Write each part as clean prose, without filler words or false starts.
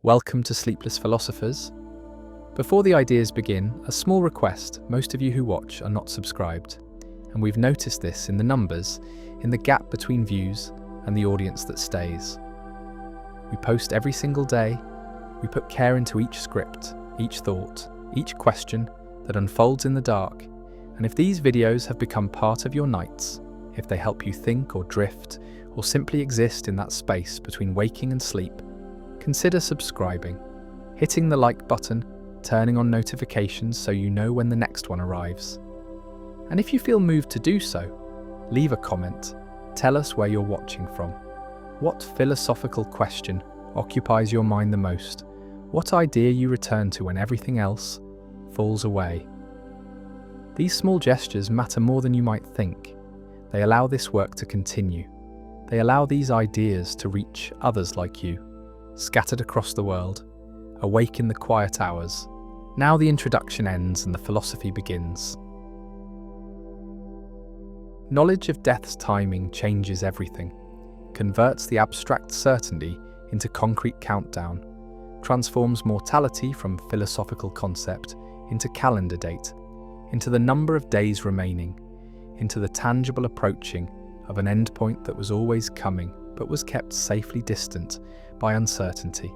Welcome to Sleepless Philosophers. Before the ideas begin, a small request: most of you who watch are not subscribed, and we've noticed this in the numbers, in the gap between views and the audience that stays. We post every single day, we put care into each script, each thought, each question that unfolds in the dark, and if these videos have become part of your nights, if they help you think or drift, or simply exist in that space between waking and sleep, consider subscribing, hitting the like button, turning on notifications so you know when the next one arrives. And if you feel moved to do so, leave a comment, tell us where you're watching from. What philosophical question occupies your mind the most? What idea you return to when everything else falls away? These small gestures matter more than you might think. They allow this work to continue. They allow these ideas to reach others like you, scattered across the world, awake in the quiet hours. Now the introduction ends and the philosophy begins. Knowledge of death's timing changes everything, converts the abstract certainty into concrete countdown, transforms mortality from philosophical concept into calendar date, into the number of days remaining, into the tangible approaching of an endpoint that was always coming but was kept safely distant by uncertainty,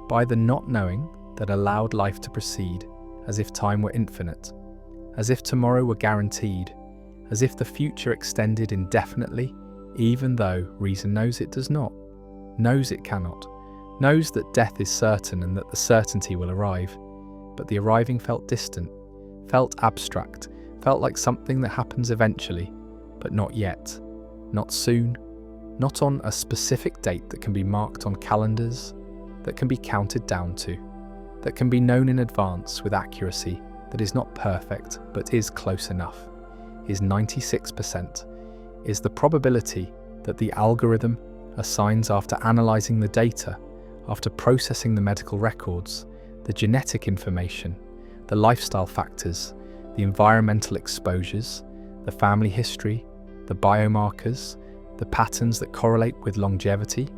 by the not knowing that allowed life to proceed as if time were infinite, as if tomorrow were guaranteed, as if the future extended indefinitely, even though reason knows it does not, knows it cannot, knows that death is certain and that the certainty will arrive, but the arriving felt distant, felt abstract, felt like something that happens eventually, but not yet, not soon, not on a specific date that can be marked on calendars, that can be counted down to, that can be known in advance with accuracy that is not perfect but is close enough, is 96%, is the probability that the algorithm assigns after analysing the data, after processing the medical records, the genetic information, the lifestyle factors, the environmental exposures, the family history, the biomarkers, the patterns that correlate with longevity,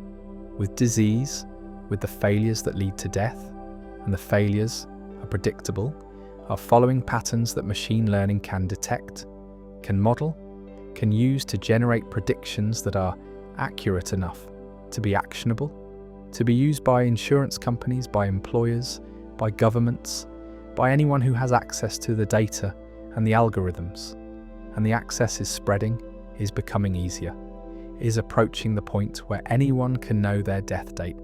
with disease, with the failures that lead to death, and the failures are predictable, are following patterns that machine learning can detect, can model, can use to generate predictions that are accurate enough to be actionable, to be used by insurance companies, by employers, by governments, by anyone who has access to the data and the algorithms. And the access is spreading, is becoming easier, is approaching the point where anyone can know their death date,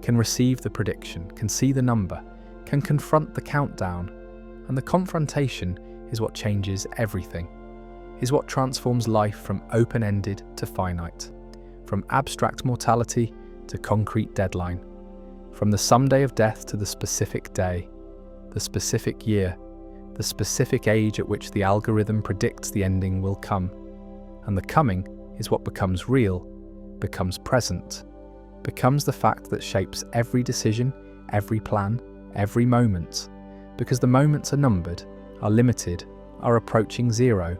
can receive the prediction, can see the number, can confront the countdown. And the confrontation is what changes everything, is what transforms life from open-ended to finite, from abstract mortality to concrete deadline, from the someday of death to the specific day, the specific year, the specific age at which the algorithm predicts the ending will come. And the coming is what becomes real, becomes present, becomes the fact that shapes every decision, every plan, every moment, because the moments are numbered, are limited, are approaching zero,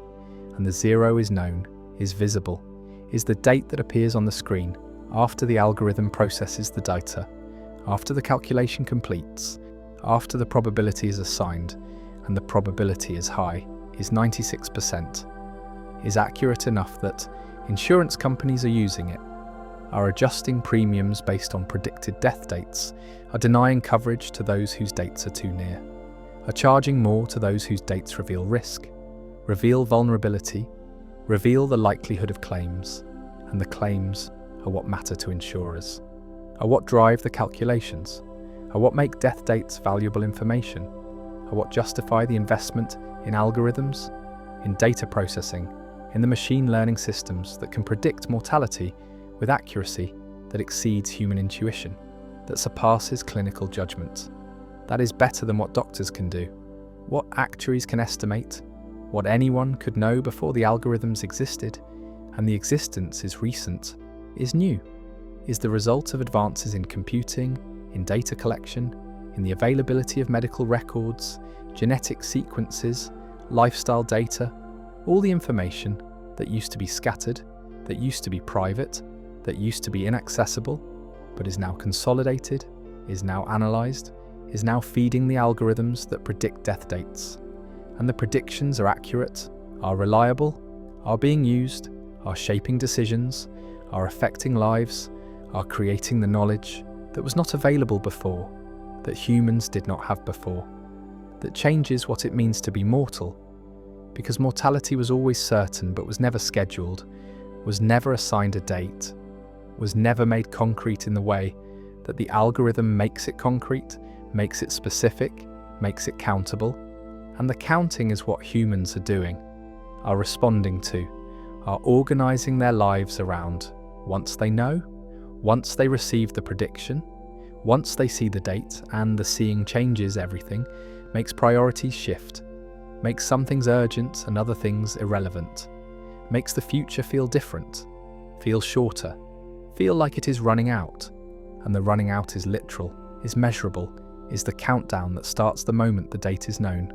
and the zero is known, is visible, is the date that appears on the screen after the algorithm processes the data, after the calculation completes, after the probability is assigned, and the probability is high, is 96%, is accurate enough that insurance companies are using it, are adjusting premiums based on predicted death dates, are denying coverage to those whose dates are too near, are charging more to those whose dates reveal risk, reveal vulnerability, reveal the likelihood of claims, and the claims are what matter to insurers, are what drive the calculations, are what make death dates valuable information, are what justify the investment in algorithms, in data processing, in the machine learning systems that can predict mortality with accuracy that exceeds human intuition, that surpasses clinical judgment. That is better than what doctors can do, what actuaries can estimate, what anyone could know before the algorithms existed, and the existence is recent, is new, is the result of advances in computing, in data collection, in the availability of medical records, genetic sequences, lifestyle data, all the information that used to be scattered, that used to be private, that used to be inaccessible, but is now consolidated, is now analysed, is now feeding the algorithms that predict death dates. And the predictions are accurate, are reliable, are being used, are shaping decisions, are affecting lives, are creating the knowledge that was not available before, that humans did not have before, that changes what it means to be mortal, because mortality was always certain but was never scheduled, was never assigned a date, was never made concrete in the way that the algorithm makes it concrete, makes it specific, makes it countable. And the counting is what humans are doing, are responding to, are organising their lives around. Once they know, once they receive the prediction, once they see the date, and the seeing changes everything, makes priorities shift, makes some things urgent and other things irrelevant, makes the future feel different, feel shorter, feel like it is running out. And the running out is literal, is measurable, is the countdown that starts the moment the date is known,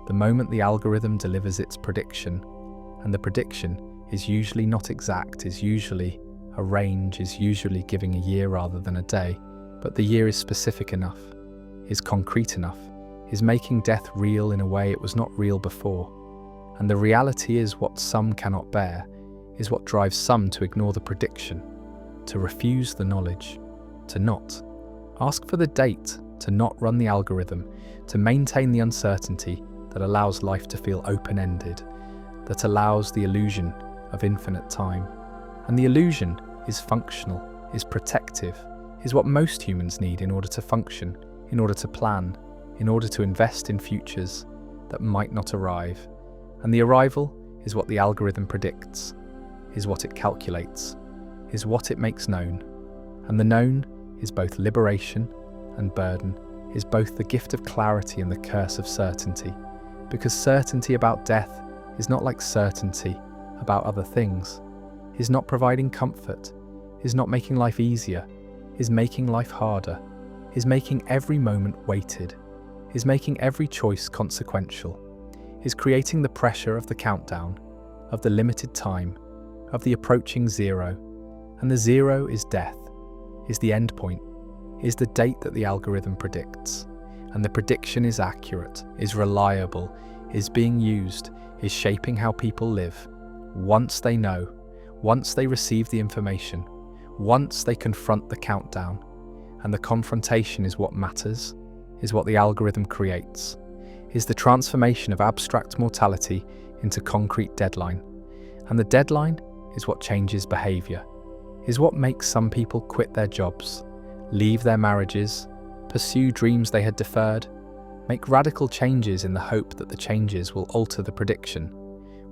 the moment the algorithm delivers its prediction. And the prediction is usually not exact, is usually a range, is usually giving a year rather than a day, but the year is specific enough, is concrete enough, is making death real in a way it was not real before. And the reality is what some cannot bear, is what drives some to ignore the prediction, to refuse the knowledge, to not ask for the date, to not run the algorithm, to maintain the uncertainty that allows life to feel open-ended, that allows the illusion of infinite time. And the illusion is functional, is protective, is what most humans need in order to function, in order to plan, in order to invest in futures that might not arrive. And the arrival is what the algorithm predicts, is what it calculates, is what it makes known. And the known is both liberation and burden, is both the gift of clarity and the curse of certainty. Because certainty about death is not like certainty about other things, is not providing comfort, is not making life easier, is making life harder, is making every moment weighted, is making every choice consequential, is creating the pressure of the countdown, of the limited time, of the approaching zero. And the zero is death, is the end point, is the date that the algorithm predicts. And the prediction is accurate, is reliable, is being used, is shaping how people live. Once they know, once they receive the information, once they confront the countdown. And the confrontation is what matters, is what the algorithm creates, is the transformation of abstract mortality into concrete deadline. And the deadline is what changes behaviour, is what makes some people quit their jobs, leave their marriages, pursue dreams they had deferred, make radical changes in the hope that the changes will alter the prediction,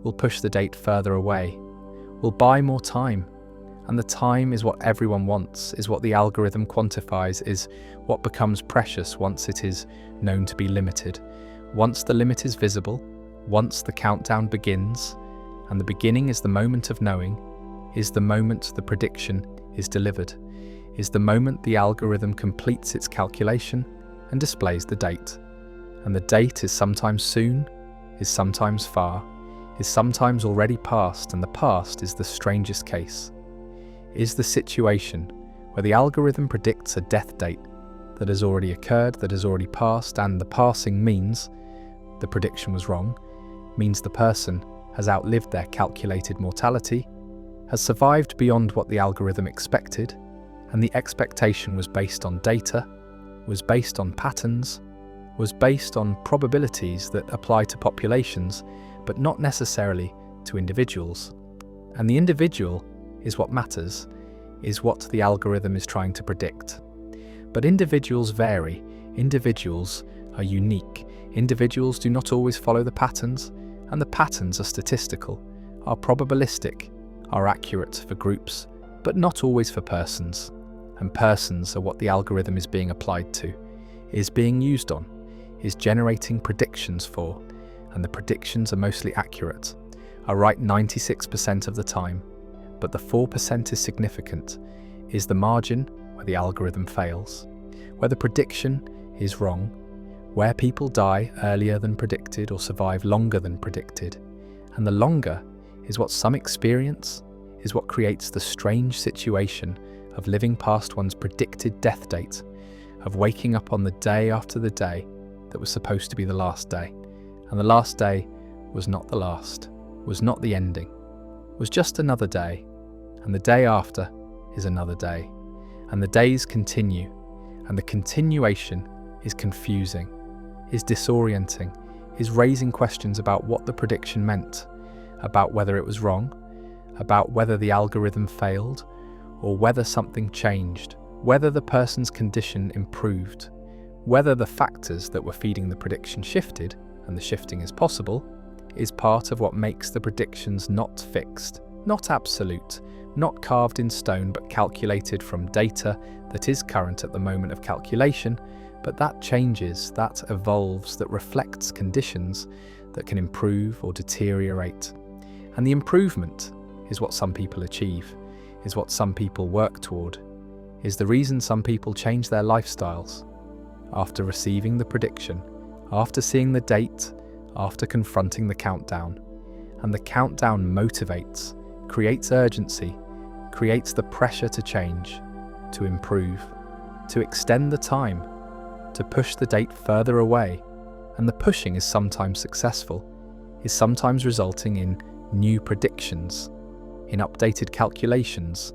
will push the date further away, will buy more time. And the time is what everyone wants, is what the algorithm quantifies, is what becomes precious once it is known to be limited. Once the limit is visible, once the countdown begins, and the beginning is the moment of knowing, is the moment the prediction is delivered, is the moment the algorithm completes its calculation and displays the date. And the date is sometimes soon, is sometimes far, is sometimes already past, and the past is the strangest case. Is the situation where the algorithm predicts a death date that has already occurred, that has already passed, and the passing means the prediction was wrong, means the person has outlived their calculated mortality, has survived beyond what the algorithm expected, and the expectation was based on data, was based on patterns, was based on probabilities that apply to populations, but not necessarily to individuals. And the individual is what matters, is what the algorithm is trying to predict. But individuals vary, individuals are unique, individuals do not always follow the patterns, and the patterns are statistical, are probabilistic, are accurate for groups, but not always for persons. And persons are what the algorithm is being applied to, is being used on, is generating predictions for, and the predictions are mostly accurate, are right 96% of the time, but the 4% is significant, is the margin where the algorithm fails, where the prediction is wrong, where people die earlier than predicted or survive longer than predicted. And the longer is what some experience, is what creates the strange situation of living past one's predicted death date, of waking up on the day after the day that was supposed to be the last day. And the last day was not the last, was not the ending, was just another day. And the day after is another day. And the days continue, and the continuation is confusing, is disorienting, is raising questions about what the prediction meant, about whether it was wrong, about whether the algorithm failed, or whether something changed, whether the person's condition improved, whether the factors that were feeding the prediction shifted, and the shifting is possible, is part of what makes the predictions not fixed, not absolute, not carved in stone but calculated from data that is current at the moment of calculation, but that changes, that evolves, that reflects conditions that can improve or deteriorate. And the improvement is what some people achieve, is what some people work toward, is the reason some people change their lifestyles. After receiving the prediction, after seeing the date, after confronting the countdown. And the countdown motivates, creates urgency, creates the pressure to change, to improve, to extend the time, to push the date further away. And the pushing is sometimes successful, is sometimes resulting in new predictions, in updated calculations,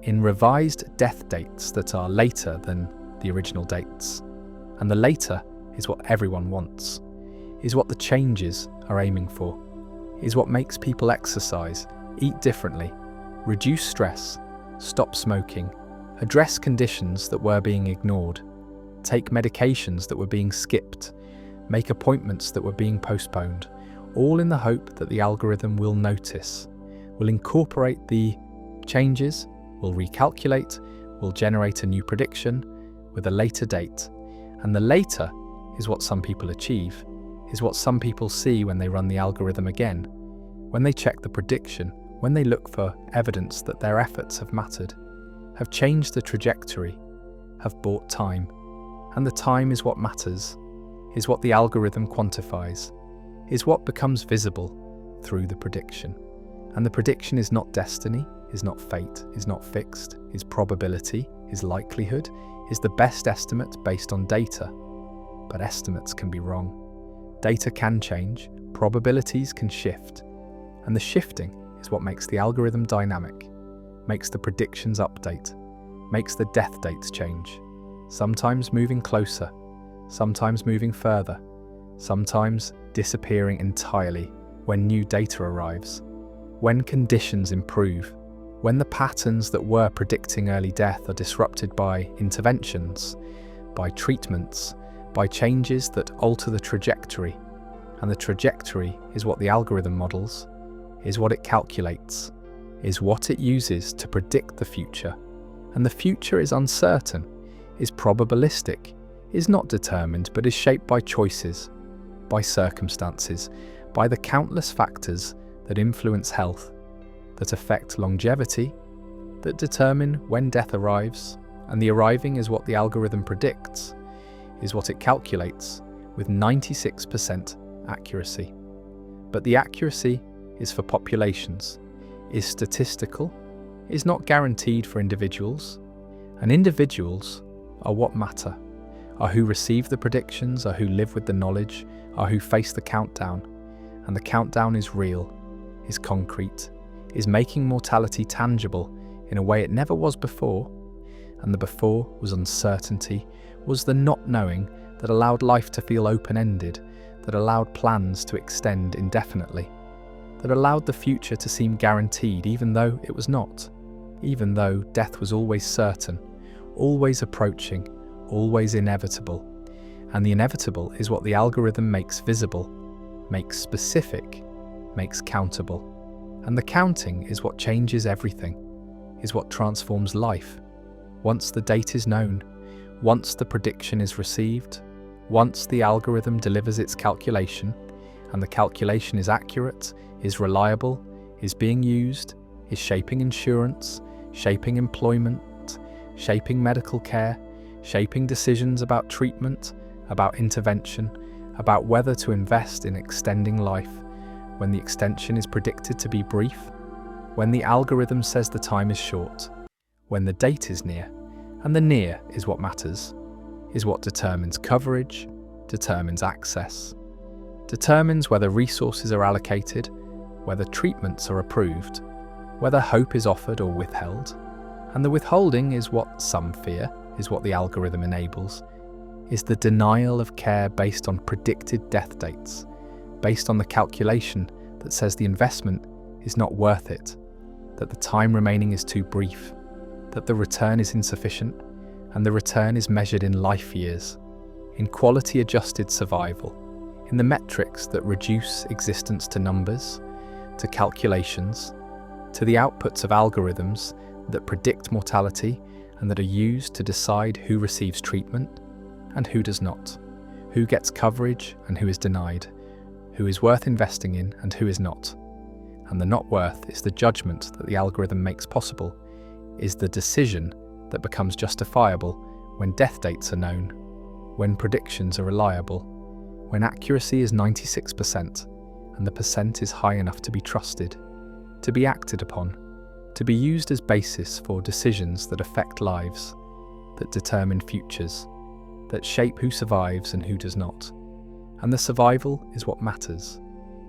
in revised death dates that are later than the original dates. And the later is what everyone wants, is what the changes are aiming for, is what makes people exercise, eat differently, reduce stress, stop smoking, address conditions that were being ignored, take medications that were being skipped, make appointments that were being postponed, all in the hope that the algorithm will notice, will incorporate the changes, will recalculate, will generate a new prediction with a later date. And the later is what some people achieve, is what some people see when they run the algorithm again, when they check the prediction, when they look for evidence that their efforts have mattered, have changed the trajectory, have bought time. And the time is what matters, is what the algorithm quantifies, is what becomes visible through the prediction. And the prediction is not destiny, is not fate, is not fixed, is probability, is likelihood, is the best estimate based on data. But estimates can be wrong. Data can change, probabilities can shift. And the shifting is what makes the algorithm dynamic, makes the predictions update, makes the death dates change. Sometimes moving closer, sometimes moving further, sometimes disappearing entirely when new data arrives, when conditions improve, when the patterns that were predicting early death are disrupted by interventions, by treatments, by changes that alter the trajectory. And the trajectory is what the algorithm models, is what it calculates, is what it uses to predict the future. And the future is uncertain, is probabilistic, is not determined, but is shaped by choices, by circumstances, by the countless factors that influence health, that affect longevity, that determine when death arrives. And the arriving is what the algorithm predicts, is what it calculates with 96% accuracy. But the accuracy is for populations, is statistical, is not guaranteed for individuals. And individuals are what matter, are who receive the predictions, are who live with the knowledge, are who face the countdown. And the countdown is real, is concrete, is making mortality tangible in a way it never was before. And the before was uncertainty, was the not knowing that allowed life to feel open-ended, that allowed plans to extend indefinitely, that allowed the future to seem guaranteed even though it was not, even though death was always certain, always approaching, always inevitable. And the inevitable is what the algorithm makes visible, makes specific, makes countable. And the counting is what changes everything, is what transforms life. Once the date is known, once the prediction is received, once the algorithm delivers its calculation, and the calculation is accurate, is reliable, is being used, is shaping insurance, shaping employment, shaping medical care, shaping decisions about treatment, about intervention, about whether to invest in extending life, when the extension is predicted to be brief, when the algorithm says the time is short, when the date is near, and the near is what matters. is what determines coverage, determines access, determines whether resources are allocated, whether treatments are approved, whether hope is offered or withheld. And the withholding is what some fear, is what the algorithm enables, is the denial of care based on predicted death dates, based on the calculation that says the investment is not worth it, that the time remaining is too brief, that the return is insufficient, and the return is measured in life years, in quality-adjusted survival, in the metrics that reduce existence to numbers, to calculations, to the outputs of algorithms that predict mortality and that are used to decide who receives treatment and who does not, who gets coverage and who is denied, who is worth investing in and who is not. And the not worth is the judgment that the algorithm makes possible, is the decision that becomes justifiable when death dates are known, when predictions are reliable, when accuracy is 96% and the percent is high enough to be trusted, to be acted upon, to be used as basis for decisions that affect lives, that determine futures, that shape who survives and who does not. And the survival is what matters,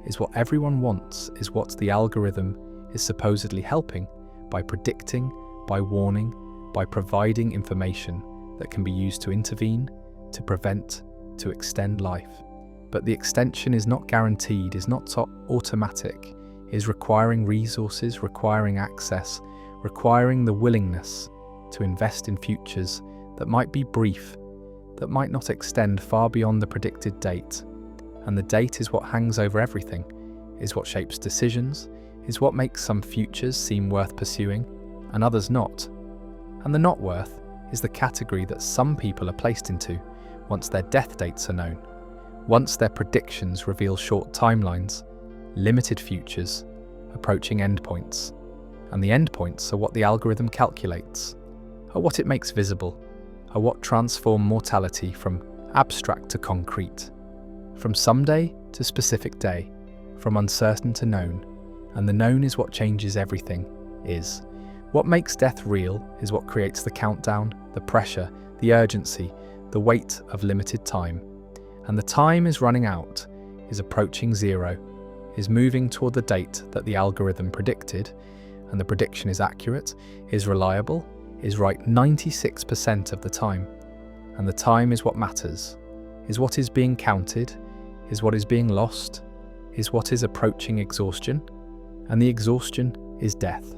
is what everyone wants, is what the algorithm is supposedly helping by predicting, by warning, by providing information that can be used to intervene, to prevent, to extend life. But the extension is not guaranteed, is not automatic, is requiring resources, requiring access, requiring the willingness to invest in futures that might be brief, that might not extend far beyond the predicted date. And the date is what hangs over everything, is what shapes decisions, is what makes some futures seem worth pursuing and others not. And the not worth is the category that some people are placed into once their death dates are known, once their predictions reveal short timelines, limited futures, approaching endpoints. And the endpoints are what the algorithm calculates, are what it makes visible, are what transform mortality from abstract to concrete, from someday to specific day, from uncertain to known. And the known is what changes everything, is. What makes death real is what creates the countdown, the pressure, the urgency, the weight of limited time. And the time is running out, is approaching zero, is moving toward the date that the algorithm predicted, and the prediction is accurate, is reliable, is right 96% of the time. And the time is what matters, is what is being counted, is what is being lost, is what is approaching exhaustion, and the exhaustion is death,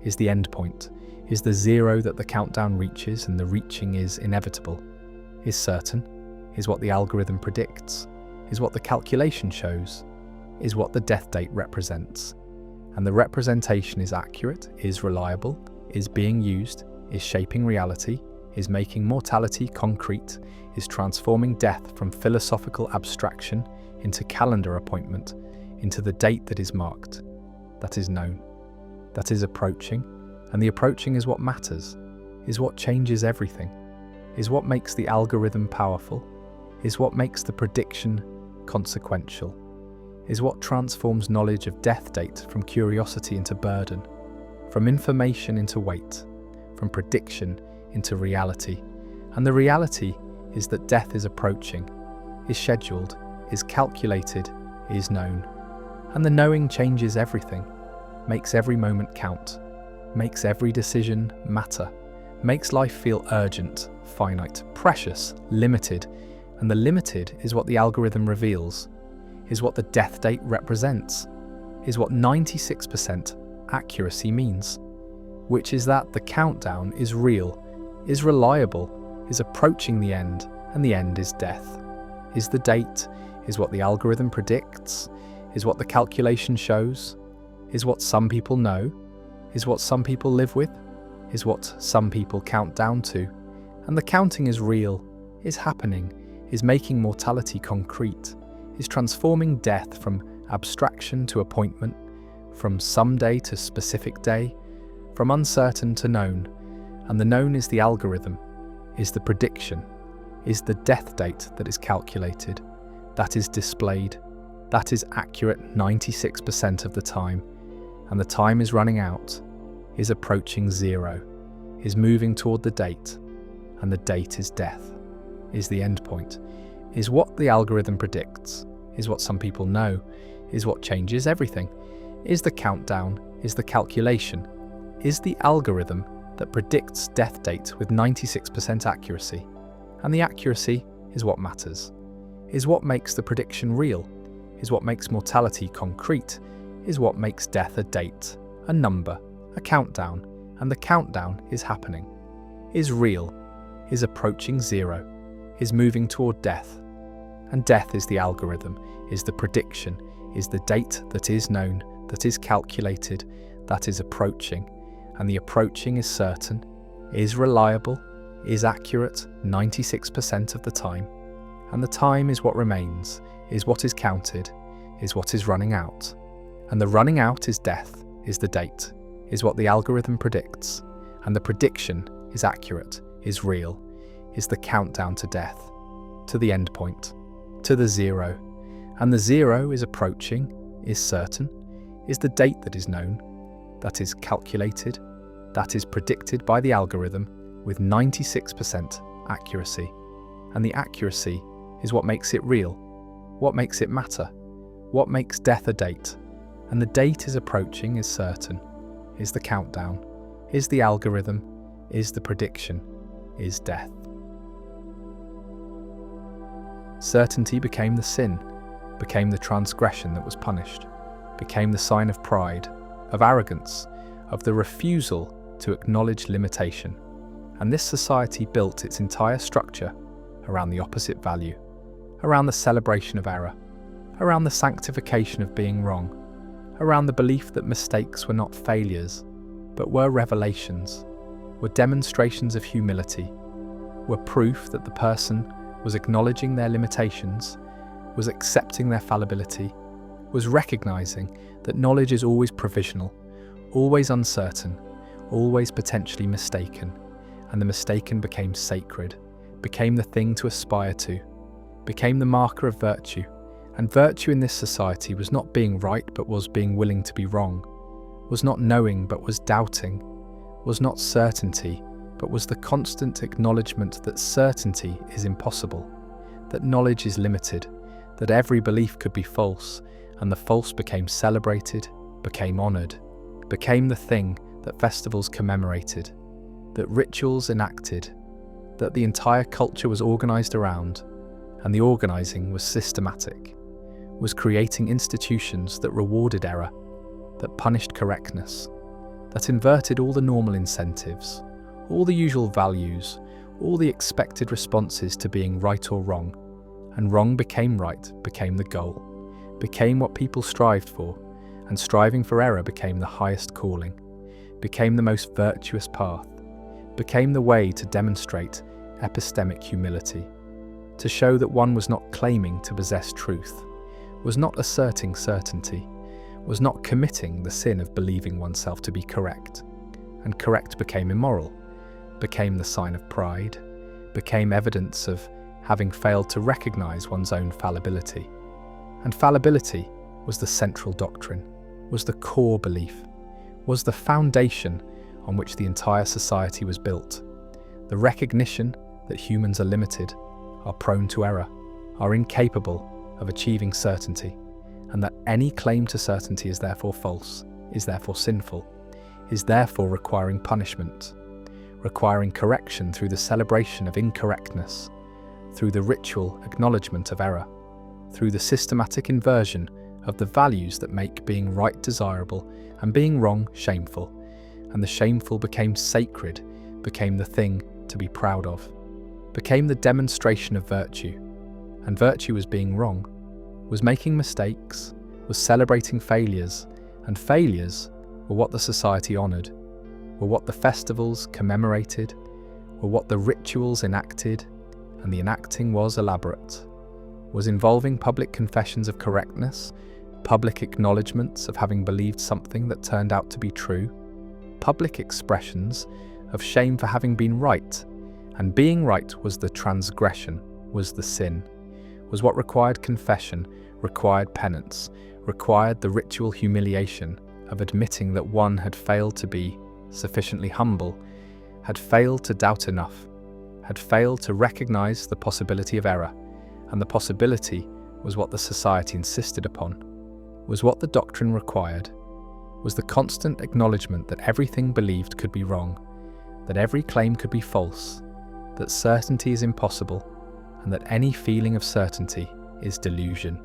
is the end point, is the zero that the countdown reaches and the reaching is inevitable, is certain, is what the algorithm predicts, is what the calculation shows, is what the death date represents. And the representation is accurate, is reliable, is being used, is shaping reality, is making mortality concrete, is transforming death from philosophical abstraction into calendar appointment, into the date that is marked, that is known, that is approaching, and the approaching is what matters, is what changes everything, is what makes the algorithm powerful, is what makes the prediction consequential, is what transforms knowledge of death date from curiosity into burden, from information into weight, from prediction into reality. And the reality is that death is approaching, is scheduled, is calculated, is known. And the knowing changes everything, makes every moment count, makes every decision matter, makes life feel urgent, finite, precious, limited. And the limited is what the algorithm reveals, is what the death date represents, is what 96% accuracy means, which is that the countdown is real, is reliable, is approaching the end, and the end is death. Is the date, is what the algorithm predicts, is what the calculation shows, is what some people know, is what some people live with, is what some people count down to. And the counting is real, is happening, is making mortality concrete, is transforming death from abstraction to appointment, from someday to specific day, from uncertain to known. And the known is the algorithm, is the prediction, is the death date that is calculated, that is displayed, that is accurate 96% of the time. And the time is running out, is approaching zero, is moving toward the date, and the date is death. is the endpoint, is what the algorithm predicts, is what some people know, is what changes everything, is the countdown, is the calculation, is the algorithm that predicts death date with 96% accuracy. And the accuracy is what matters, is what makes the prediction real, is what makes mortality concrete, is what makes death a date, a number, a countdown, and the countdown is happening, is real, is approaching zero, is moving toward death. And death is the algorithm, is the prediction, is the date that is known, that is calculated, that is approaching. And the approaching is certain, is reliable, is accurate 96% of the time. And the time is what remains, is what is counted, is what is running out. And the running out is death, is the date, is what the algorithm predicts. And the prediction is accurate, is real, is the countdown to death, to the end point, to the zero. And the zero is approaching, is certain, is the date that is known, that is calculated, that is predicted by the algorithm with 96% accuracy. And the accuracy is what makes it real, what makes it matter, what makes death a date. And the date is approaching, is certain, is the countdown, is the algorithm, is the prediction, is death. Certainty became the sin, became the transgression that was punished, became the sign of pride, of arrogance, of the refusal to acknowledge limitation. And this society built its entire structure around the opposite value, around the celebration of error, around the sanctification of being wrong, around the belief that mistakes were not failures, but were revelations, were demonstrations of humility, were proof that the person was acknowledging their limitations, was accepting their fallibility, was recognizing that knowledge is always provisional, always uncertain, always potentially mistaken, and the mistaken became sacred, became the thing to aspire to, became the marker of virtue. And virtue in this society was not being right but was being willing to be wrong, was not knowing but was doubting, was not certainty but was the constant acknowledgement that certainty is impossible, that knowledge is limited, that every belief could be false, and the false became celebrated, became honoured, became the thing that festivals commemorated, that rituals enacted, that the entire culture was organised around, and the organising was systematic, was creating institutions that rewarded error, that punished correctness, that inverted all the normal incentives, all the usual values, all the expected responses to being right or wrong, and wrong became right, became the goal, became what people strived for, and striving for error became the highest calling, became the most virtuous path, became the way to demonstrate epistemic humility, to show that one was not claiming to possess truth, was not asserting certainty, was not committing the sin of believing oneself to be correct, and correct became immoral, became the sign of pride, became evidence of having failed to recognize one's own fallibility. And fallibility was the central doctrine, was the core belief, was the foundation on which the entire society was built. The recognition that humans are limited, are prone to error, are incapable of achieving certainty, and that any claim to certainty is therefore false, is therefore sinful, is therefore requiring punishment, requiring correction through the celebration of incorrectness, through the ritual acknowledgement of error, through the systematic inversion of the values that make being right desirable and being wrong shameful, and the shameful became sacred, became the thing to be proud of, became the demonstration of virtue. And virtue was being wrong, was making mistakes, was celebrating failures, and failures were what the society honoured, were what the festivals commemorated, were what the rituals enacted, and the enacting was elaborate, was involving public confessions of correctness, public acknowledgements of having believed something that turned out to be true, public expressions of shame for having been right, and being right was the transgression, was the sin, was what required confession, required penance, required the ritual humiliation of admitting that one had failed to be sufficiently humble, had failed to doubt enough, had failed to recognize the possibility of error, and the possibility was what the society insisted upon, was what the doctrine required, was the constant acknowledgement that everything believed could be wrong, that every claim could be false, that certainty is impossible, and that any feeling of certainty is delusion,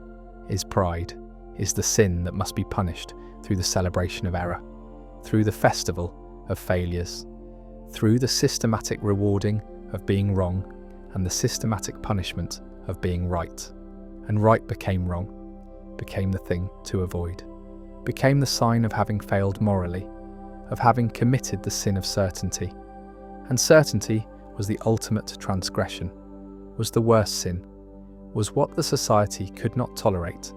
is pride, is the sin that must be punished through the celebration of error, through the festival of failures, through the systematic rewarding of being wrong and the systematic punishment of being right. And right became wrong, became the thing to avoid, became the sign of having failed morally, of having committed the sin of certainty. And certainty was the ultimate transgression, was the worst sin, was what the society could not tolerate,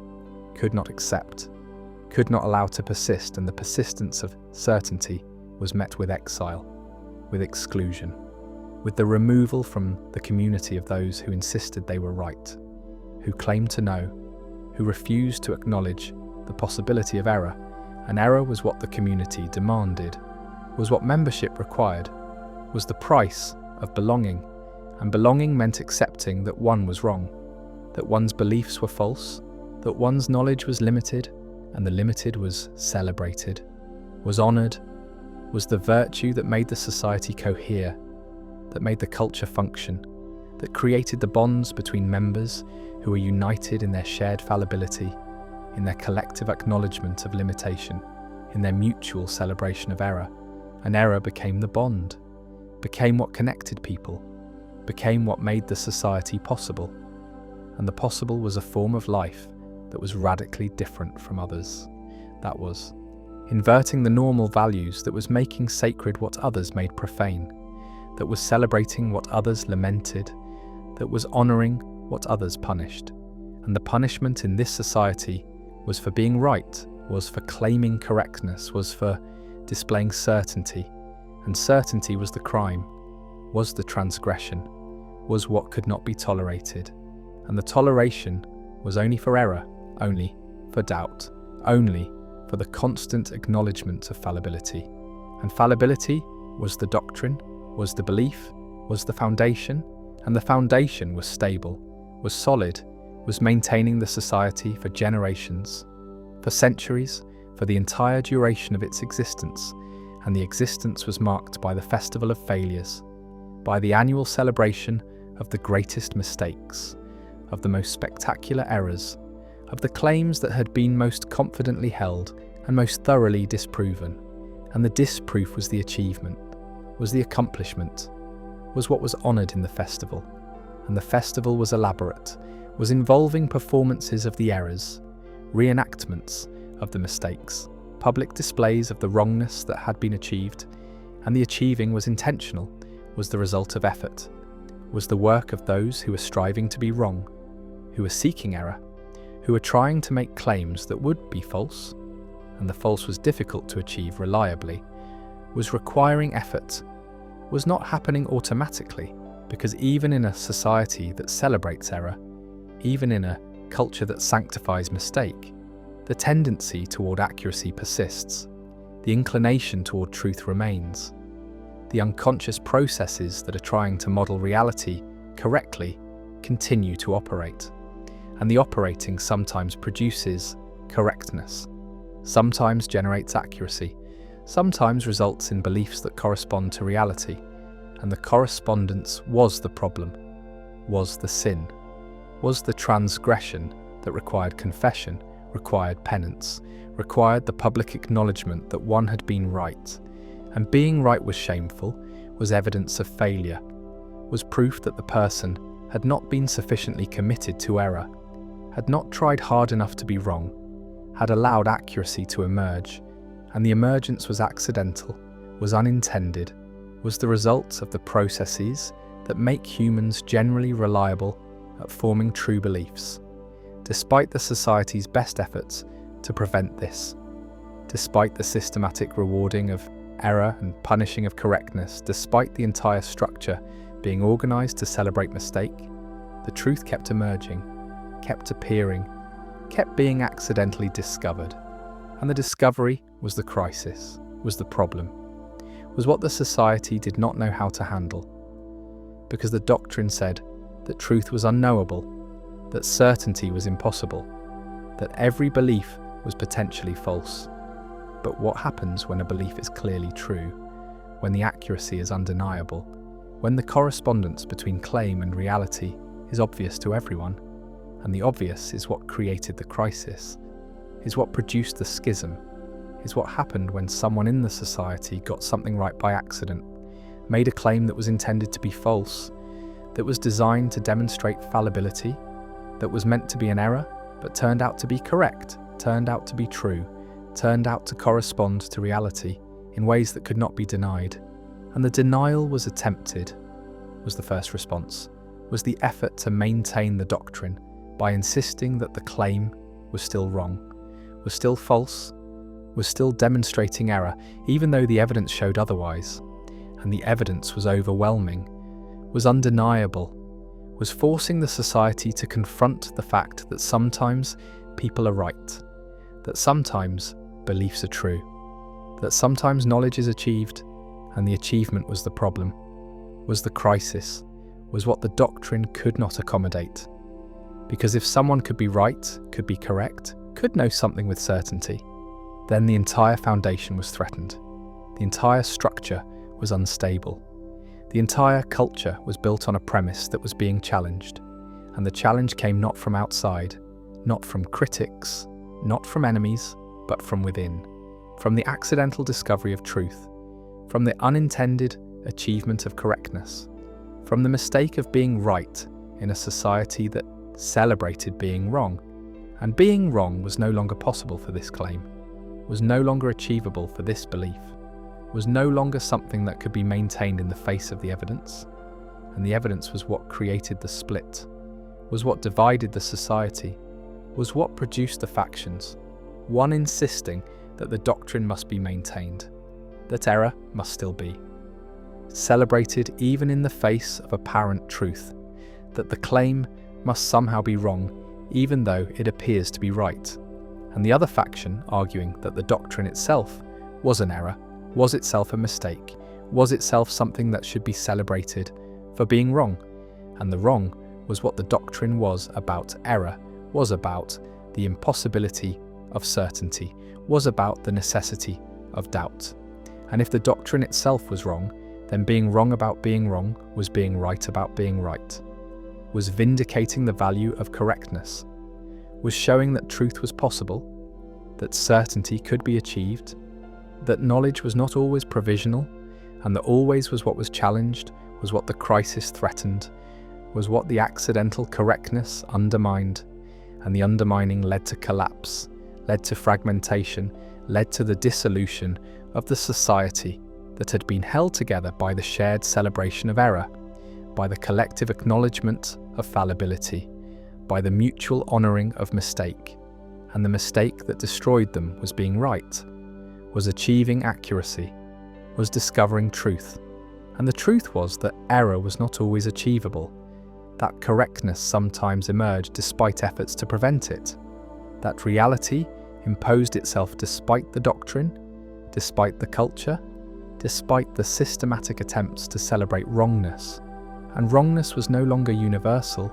could not accept, could not allow to persist, and the persistence of certainty was met with exile, with exclusion, with the removal from the community of those who insisted they were right, who claimed to know, who refused to acknowledge the possibility of error, and error was what the community demanded, was what membership required, was the price of belonging, and belonging meant accepting that one was wrong, that one's beliefs were false, that one's knowledge was limited, and the limited was celebrated, was honoured, was the virtue that made the society cohere, that made the culture function, that created the bonds between members who were united in their shared fallibility, in their collective acknowledgement of limitation, in their mutual celebration of error. And error became the bond, became what connected people, became what made the society possible. And the possible was a form of life that was radically different from others. That was inverting the normal values, that was making sacred what others made profane, that was celebrating what others lamented, that was honouring what others punished. And the punishment in this society was for being right, was for claiming correctness, was for displaying certainty. And certainty was the crime, was the transgression, was what could not be tolerated. And the toleration was only for error, only for doubt, only for the constant acknowledgement of fallibility. And fallibility was the doctrine, was the belief, was the foundation, and the foundation was stable, was solid, was maintaining the society for generations, for centuries, for the entire duration of its existence. And the existence was marked by the festival of failures, by the annual celebration of the greatest mistakes, of the most spectacular errors, of the claims that had been most confidently held and most thoroughly disproven. And the disproof was the achievement, was the accomplishment, was what was honoured in the festival. And the festival was elaborate, was involving performances of the errors, reenactments of the mistakes, public displays of the wrongness that had been achieved. And the achieving was intentional, was the result of effort, was the work of those who were striving to be wrong, who were seeking error, who were trying to make claims that would be false, and the false was difficult to achieve reliably, was requiring effort, was not happening automatically, because even in a society that celebrates error, even in a culture that sanctifies mistake, the tendency toward accuracy persists, the inclination toward truth remains. The unconscious processes that are trying to model reality correctly continue to operate, and the operating sometimes produces correctness, sometimes generates accuracy, sometimes results in beliefs that correspond to reality, and the correspondence was the problem, was the sin, was the transgression that required confession, required penance, required the public acknowledgement that one had been right. And being right was shameful, was evidence of failure, was proof that the person had not been sufficiently committed to error, had not tried hard enough to be wrong, had allowed accuracy to emerge, and the emergence was accidental, was unintended, was the result of the processes that make humans generally reliable at forming true beliefs, despite the society's best efforts to prevent this, despite the systematic rewarding of error and punishing of correctness, despite the entire structure being organised to celebrate mistake, the truth kept emerging, kept appearing, kept being accidentally discovered. And the discovery was the crisis, was the problem, was what the society did not know how to handle. because the doctrine said that truth was unknowable, that certainty was impossible, that every belief was potentially false. But what happens when a belief is clearly true, when the accuracy is undeniable, when the correspondence between claim and reality is obvious to everyone? And the obvious is what created the crisis, is what produced the schism, is what happened when someone in the society got something right by accident, made a claim that was intended to be false, that was designed to demonstrate fallibility, that was meant to be an error, but turned out to be correct, turned out to be true, turned out to correspond to reality in ways that could not be denied. And the denial was attempted, was the first response, was the effort to maintain the doctrine by insisting that the claim was still wrong, was still false, was still demonstrating error, even though the evidence showed otherwise. And the evidence was overwhelming, was undeniable, was forcing the society to confront the fact that sometimes people are right, that sometimes beliefs are true, that sometimes knowledge is achieved, and the achievement was the problem, was the crisis, was what the doctrine could not accommodate. Because if someone could be right, could be correct, could know something with certainty, then the entire foundation was threatened. The entire structure was unstable. The entire culture was built on a premise that was being challenged, and the challenge came not from outside, not from critics, not from enemies, but from within, from the accidental discovery of truth, from the unintended achievement of correctness, from the mistake of being right in a society that celebrated being wrong. And being wrong was no longer possible for this claim, was no longer achievable for this belief, was no longer something that could be maintained in the face of the evidence. And the evidence was what created the split, was what divided the society, was what produced the factions, one insisting that the doctrine must be maintained, that error must still be celebrated even in the face of apparent truth, that the claim must somehow be wrong even though it appears to be right, and the other faction arguing that the doctrine itself was an error, was itself a mistake, was itself something that should be celebrated for being wrong, and the wrong was what the doctrine was about error, was about the impossibility of certainty, was about the necessity of doubt. And if the doctrine itself was wrong, then being wrong about being wrong was being right about being right, was vindicating the value of correctness, was showing that truth was possible, that certainty could be achieved, that knowledge was not always provisional, and that always was what was challenged, was what the crisis threatened, was what the accidental correctness undermined, and the undermining led to collapse, led to fragmentation, led to the dissolution of the society that had been held together by the shared celebration of error, by the collective acknowledgement of fallibility, by the mutual honouring of mistake. And the mistake that destroyed them was being right, was achieving accuracy, was discovering truth. And the truth was that error was not always achievable, that correctness sometimes emerged despite efforts to prevent it, that reality imposed itself despite the doctrine, despite the culture, despite the systematic attempts to celebrate wrongness. And wrongness was no longer universal,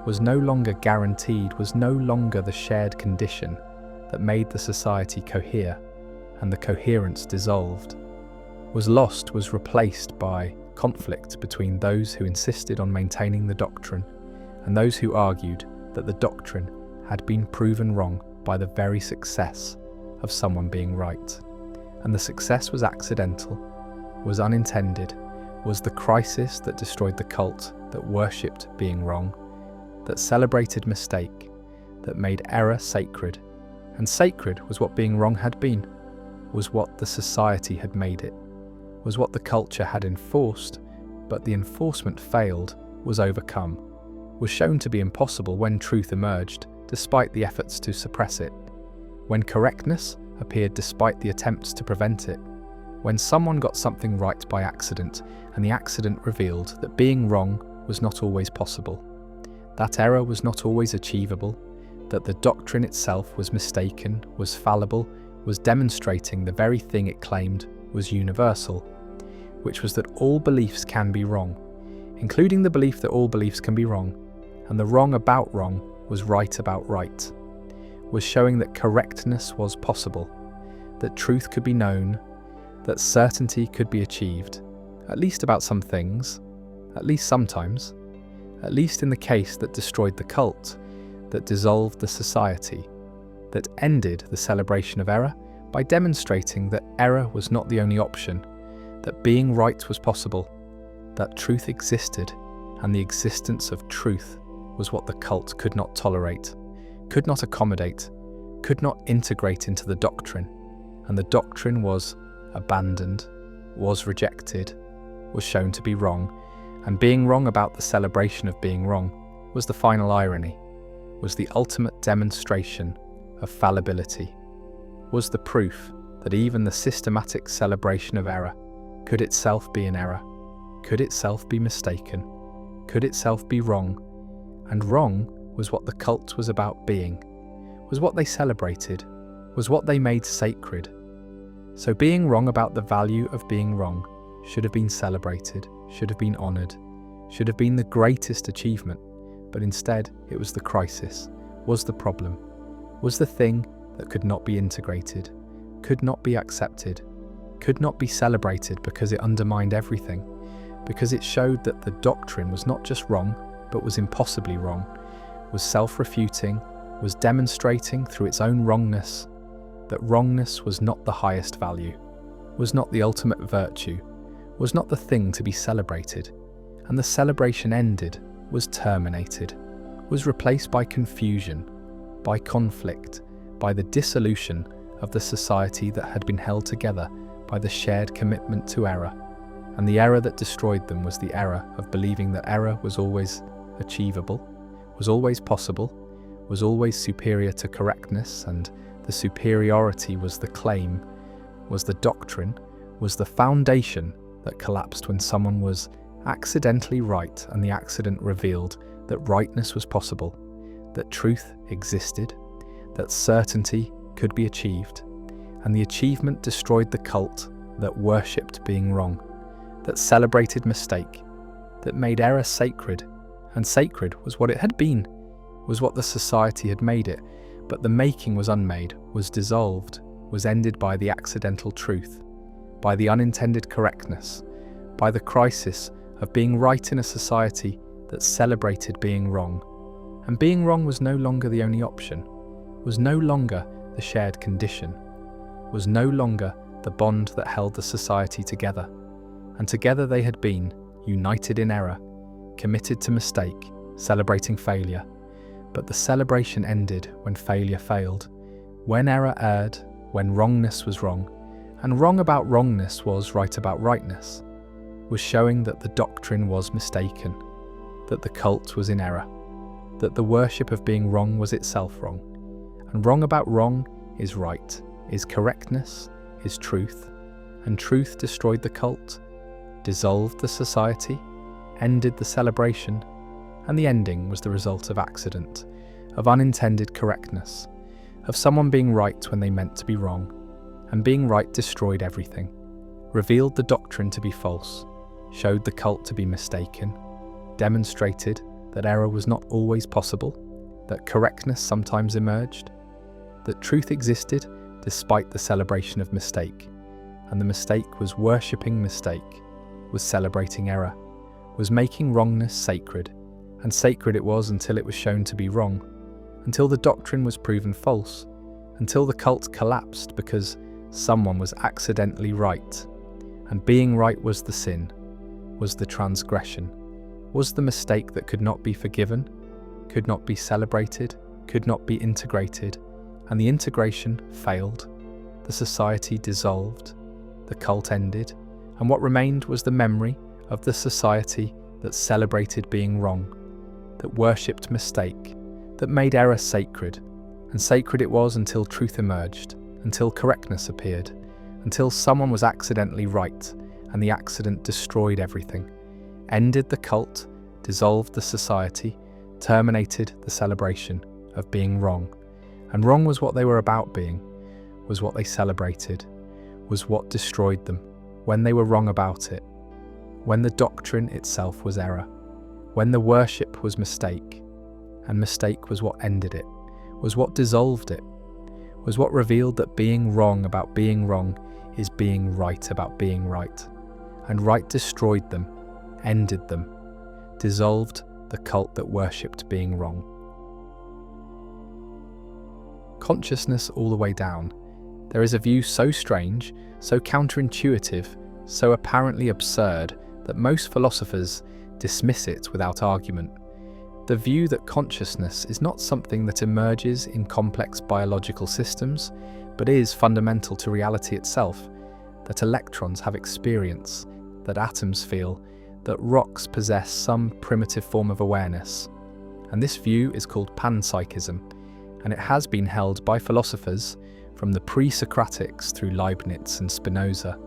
was no longer guaranteed, was no longer the shared condition that made the society cohere, and the coherence dissolved, was lost, was replaced by conflict between those who insisted on maintaining the doctrine and those who argued that the doctrine had been proven wrong by the very success of someone being right. And the success was accidental, was unintended, was the crisis that destroyed the cult that worshipped being wrong, that celebrated mistake, that made error sacred. And sacred was what being wrong had been, was what the society had made it, was what the culture had enforced, but the enforcement failed, was overcome, was shown to be impossible when truth emerged, despite the efforts to suppress it, when correctness appeared despite the attempts to prevent it, when someone got something right by accident and the accident revealed that being wrong was not always possible, that error was not always achievable, that the doctrine itself was mistaken, was fallible, was demonstrating the very thing it claimed was universal, which was that all beliefs can be wrong, including the belief that all beliefs can be wrong, and the wrong about wrong was right about right, was showing that correctness was possible, that truth could be known, that certainty could be achieved, at least about some things, at least sometimes, at least in the case that destroyed the cult, that dissolved the society, that ended the celebration of error by demonstrating that error was not the only option, that being right was possible, that truth existed, and the existence of truth was what the cult could not tolerate, could not accommodate, could not integrate into the doctrine, and the doctrine was abandoned, was rejected, was shown to be wrong, and being wrong about the celebration of being wrong was the final irony, was the ultimate demonstration of fallibility, was the proof that even the systematic celebration of error could itself be an error, could itself be mistaken, could itself be wrong, and wrong was what the cult was about being, was what they celebrated, was what they made sacred. So being wrong about the value of being wrong should have been celebrated, should have been honoured, should have been the greatest achievement, but instead it was the crisis, was the problem, was the thing that could not be integrated, could not be accepted, could not be celebrated because it undermined everything, because it showed that the doctrine was not just wrong, but was impossibly wrong, was self-refuting, was demonstrating through its own wrongness that wrongness was not the highest value, was not the ultimate virtue, was not the thing to be celebrated, and the celebration ended, was terminated, was replaced by confusion, by conflict, by the dissolution of the society that had been held together by the shared commitment to error, and the error that destroyed them was the error of believing that error was always achievable, was always possible, was always superior to correctness, and the superiority was the claim, was the doctrine, was the foundation that collapsed when someone was accidentally right and the accident revealed that rightness was possible, that truth existed, that certainty could be achieved, and the achievement destroyed the cult that worshipped being wrong, that celebrated mistake, that made error sacred, and sacred was what it had been, was what the society had made it, but the making was unmade, was dissolved, was ended by the accidental truth, by the unintended correctness, by the crisis of being right in a society that celebrated being wrong. And being wrong was no longer the only option, was no longer the shared condition, was no longer the bond that held the society together. And together they had been, united in error, committed to mistake, celebrating failure. But the celebration ended when failure failed, when error erred, when wrongness was wrong, and wrong about wrongness was right about rightness, was showing that the doctrine was mistaken, that the cult was in error, that the worship of being wrong was itself wrong, and wrong about wrong is right, is correctness, is truth, and truth destroyed the cult, dissolved the society, ended the celebration, and the ending was the result of accident, of unintended correctness, of someone being right when they meant to be wrong, and being right destroyed everything, revealed the doctrine to be false, showed the cult to be mistaken, demonstrated that error was not always possible, that correctness sometimes emerged, that truth existed despite the celebration of mistake, and the mistake was worshipping mistake, was celebrating error, was making wrongness sacred, and sacred it was until it was shown to be wrong, until the doctrine was proven false, until the cult collapsed because someone was accidentally right, and being right was the sin, was the transgression, was the mistake that could not be forgiven, could not be celebrated, could not be integrated, and the integration failed, the society dissolved, the cult ended, and what remained was the memory of the society that celebrated being wrong, that worshipped mistake, that made error sacred, and sacred it was until truth emerged, until correctness appeared, until someone was accidentally right, and the accident destroyed everything, ended the cult, dissolved the society, terminated the celebration of being wrong. And wrong was what they were about being, was what they celebrated, was what destroyed them when they were wrong about it. when the doctrine itself was error, when the worship was mistake, and mistake was what ended it, was what dissolved it, was what revealed that being wrong about being wrong is being right about being right, and right destroyed them, ended them, dissolved the cult that worshipped being wrong. Consciousness all the way down, there is a view so strange, so counterintuitive, so apparently absurd that most philosophers dismiss it without argument. The view that consciousness is not something that emerges in complex biological systems, but is fundamental to reality itself, that electrons have experience, that atoms feel, that rocks possess some primitive form of awareness. And this view is called panpsychism, and it has been held by philosophers from the pre-Socratics through Leibniz and Spinoza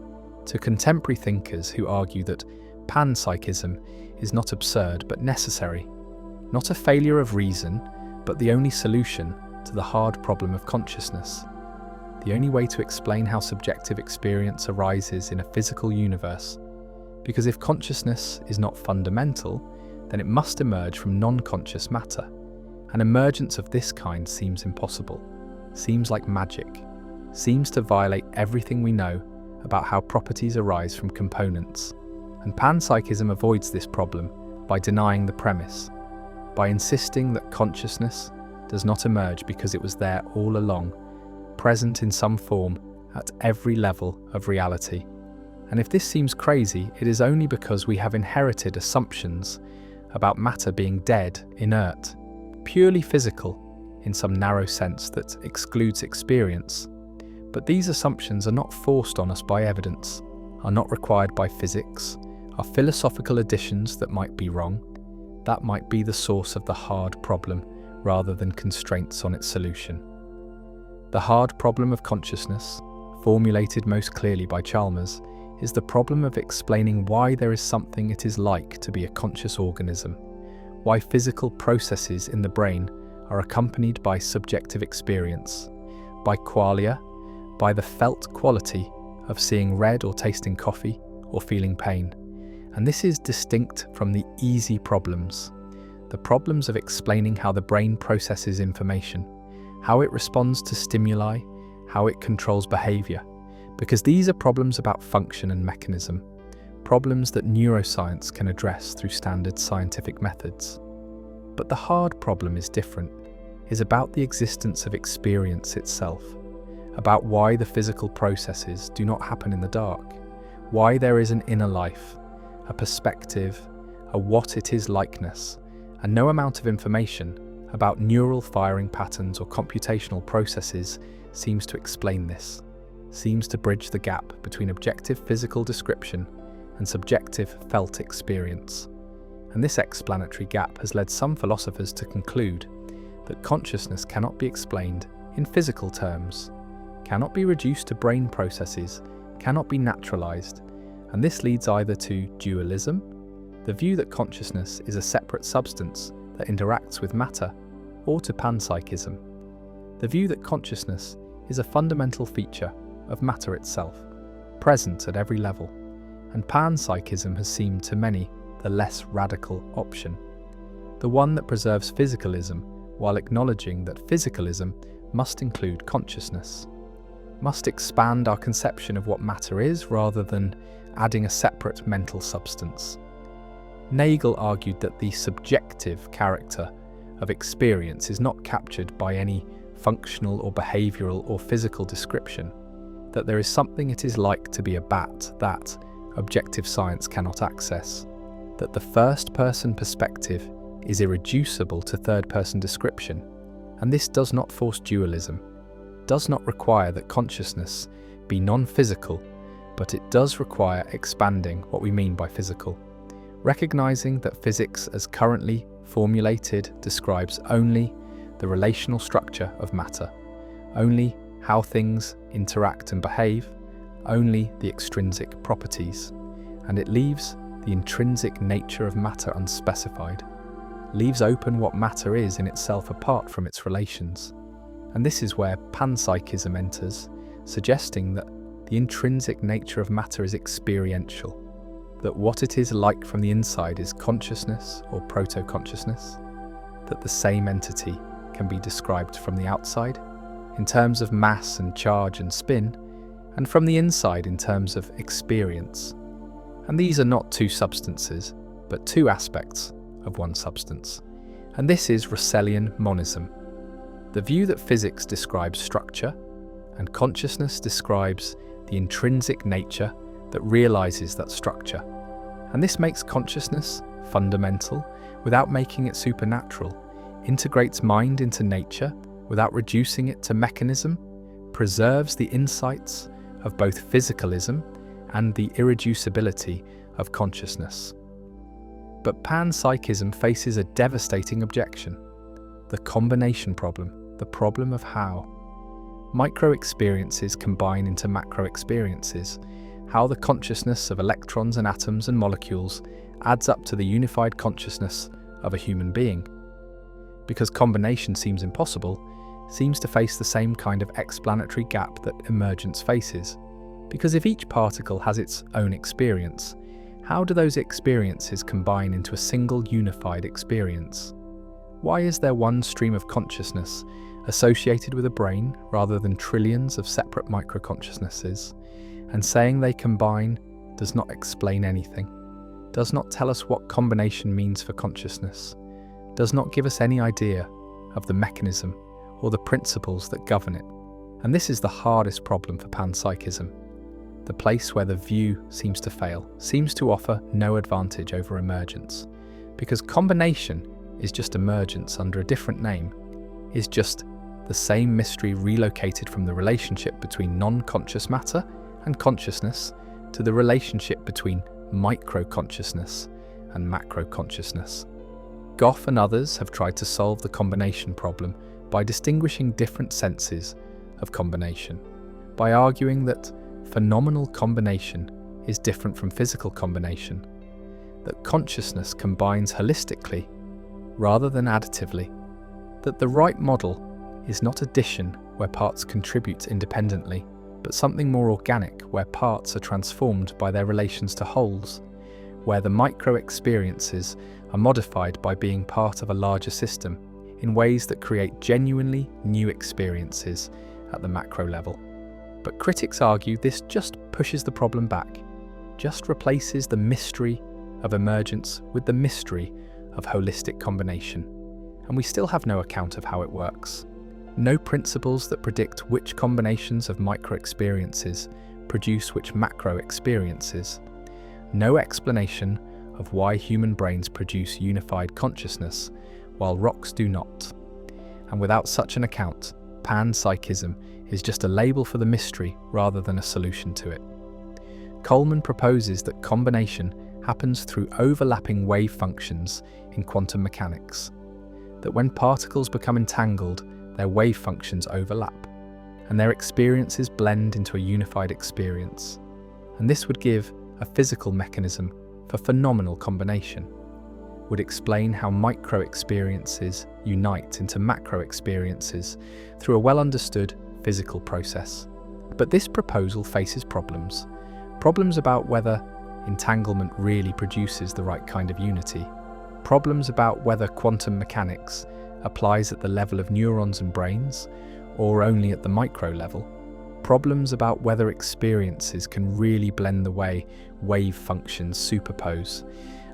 to contemporary thinkers who argue that panpsychism is not absurd but necessary, not a failure of reason, but the only solution to the hard problem of consciousness, the only way to explain how subjective experience arises in a physical universe. Because if consciousness is not fundamental, then it must emerge from non-conscious matter. An emergence of this kind seems impossible, seems like magic, seems to violate everything we know about how properties arise from components. And panpsychism avoids this problem by denying the premise, by insisting that consciousness does not emerge because it was there all along, present in some form at every level of reality. And if this seems crazy, it is only because we have inherited assumptions about matter being dead, inert, purely physical, in some narrow sense that excludes experience. But these assumptions are not forced on us by evidence, are not required by physics, are philosophical additions that might be wrong. That might be the source of the hard problem rather than constraints on its solution. The hard problem of consciousness, formulated most clearly by Chalmers, is the problem of explaining why there is something it is like to be a conscious organism, why physical processes in the brain are accompanied by subjective experience, by qualia, by the felt quality of seeing red or tasting coffee or feeling pain. And this is distinct from the easy problems, the problems of explaining how the brain processes information, how it responds to stimuli, how it controls behavior, because these are problems about function and mechanism, problems that neuroscience can address through standard scientific methods. But the hard problem is different, is about the existence of experience itself, about why the physical processes do not happen in the dark, why there is an inner life, a perspective, a what it is likeness, and no amount of information about neural firing patterns or computational processes seems to explain this, seems to bridge the gap between objective physical description and subjective felt experience. And this explanatory gap has led some philosophers to conclude that consciousness cannot be explained in physical terms, cannot be reduced to brain processes, cannot be naturalized, and this leads either to dualism, the view that consciousness is a separate substance that interacts with matter, or to panpsychism, the view that consciousness is a fundamental feature of matter itself, present at every level, and panpsychism has seemed to many the less radical option, the one that preserves physicalism while acknowledging that physicalism must include consciousness, must expand our conception of what matter is rather than adding a separate mental substance. Nagel argued that the subjective character of experience is not captured by any functional or behavioral or physical description, that there is something it is like to be a bat that objective science cannot access, that the first-person perspective is irreducible to third-person description, and this does not force dualism, does not require that consciousness be non-physical, but it does require expanding what we mean by physical, recognizing that physics as currently formulated describes only the relational structure of matter, only how things interact and behave, only the extrinsic properties, and it leaves the intrinsic nature of matter unspecified, leaves open what matter is in itself apart from its relations. And this is where panpsychism enters, suggesting that the intrinsic nature of matter is experiential, that what it is like from the inside is consciousness or proto-consciousness, that the same entity can be described from the outside in terms of mass and charge and spin, and from the inside in terms of experience. And these are not two substances, but two aspects of one substance. And this is Russellian monism, the view that physics describes structure and consciousness describes the intrinsic nature that realizes that structure. And this makes consciousness fundamental without making it supernatural, integrates mind into nature without reducing it to mechanism, preserves the insights of both physicalism and the irreducibility of consciousness. But panpsychism faces a devastating objection: the combination problem, the problem of how. Micro-experiences combine into macro-experiences, how the consciousness of electrons and atoms and molecules adds up to the unified consciousness of a human being. Because combination seems impossible, seems to face the same kind of explanatory gap that emergence faces. Because if each particle has its own experience, how do those experiences combine into a single unified experience? Why is there one stream of consciousness associated with a brain rather than trillions of separate micro-consciousnesses? And saying they combine does not explain anything, does not tell us what combination means for consciousness, does not give us any idea of the mechanism or the principles that govern it. And this is the hardest problem for panpsychism, the place where the view seems to fail, seems to offer no advantage over emergence, because combination is just emergence under a different name, is just the same mystery relocated from the relationship between non-conscious matter and consciousness to the relationship between micro-consciousness and macro-consciousness. Goff and others have tried to solve the combination problem by distinguishing different senses of combination, by arguing that phenomenal combination is different from physical combination, that consciousness combines holistically rather than additively, that the right model is not addition where parts contribute independently, but something more organic where parts are transformed by their relations to wholes, where the micro-experiences are modified by being part of a larger system in ways that create genuinely new experiences at the macro level. But critics argue this just pushes the problem back, just replaces the mystery of emergence with the mystery of holistic combination. And we still have no account of how it works. No principles that predict which combinations of micro-experiences produce which macro-experiences. No explanation of why human brains produce unified consciousness while rocks do not. And without such an account, panpsychism is just a label for the mystery rather than a solution to it. Coleman proposes that combination happens through overlapping wave functions in quantum mechanics, that when particles become entangled, their wave functions overlap, and their experiences blend into a unified experience. And this would give a physical mechanism for phenomenal combination, would explain how micro-experiences unite into macro-experiences through a well-understood physical process. But this proposal faces problems. Problems about whether entanglement really produces the right kind of unity. Problems about whether quantum mechanics applies at the level of neurons and brains, or only at the micro level. Problems about whether experiences can really blend the way wave functions superpose.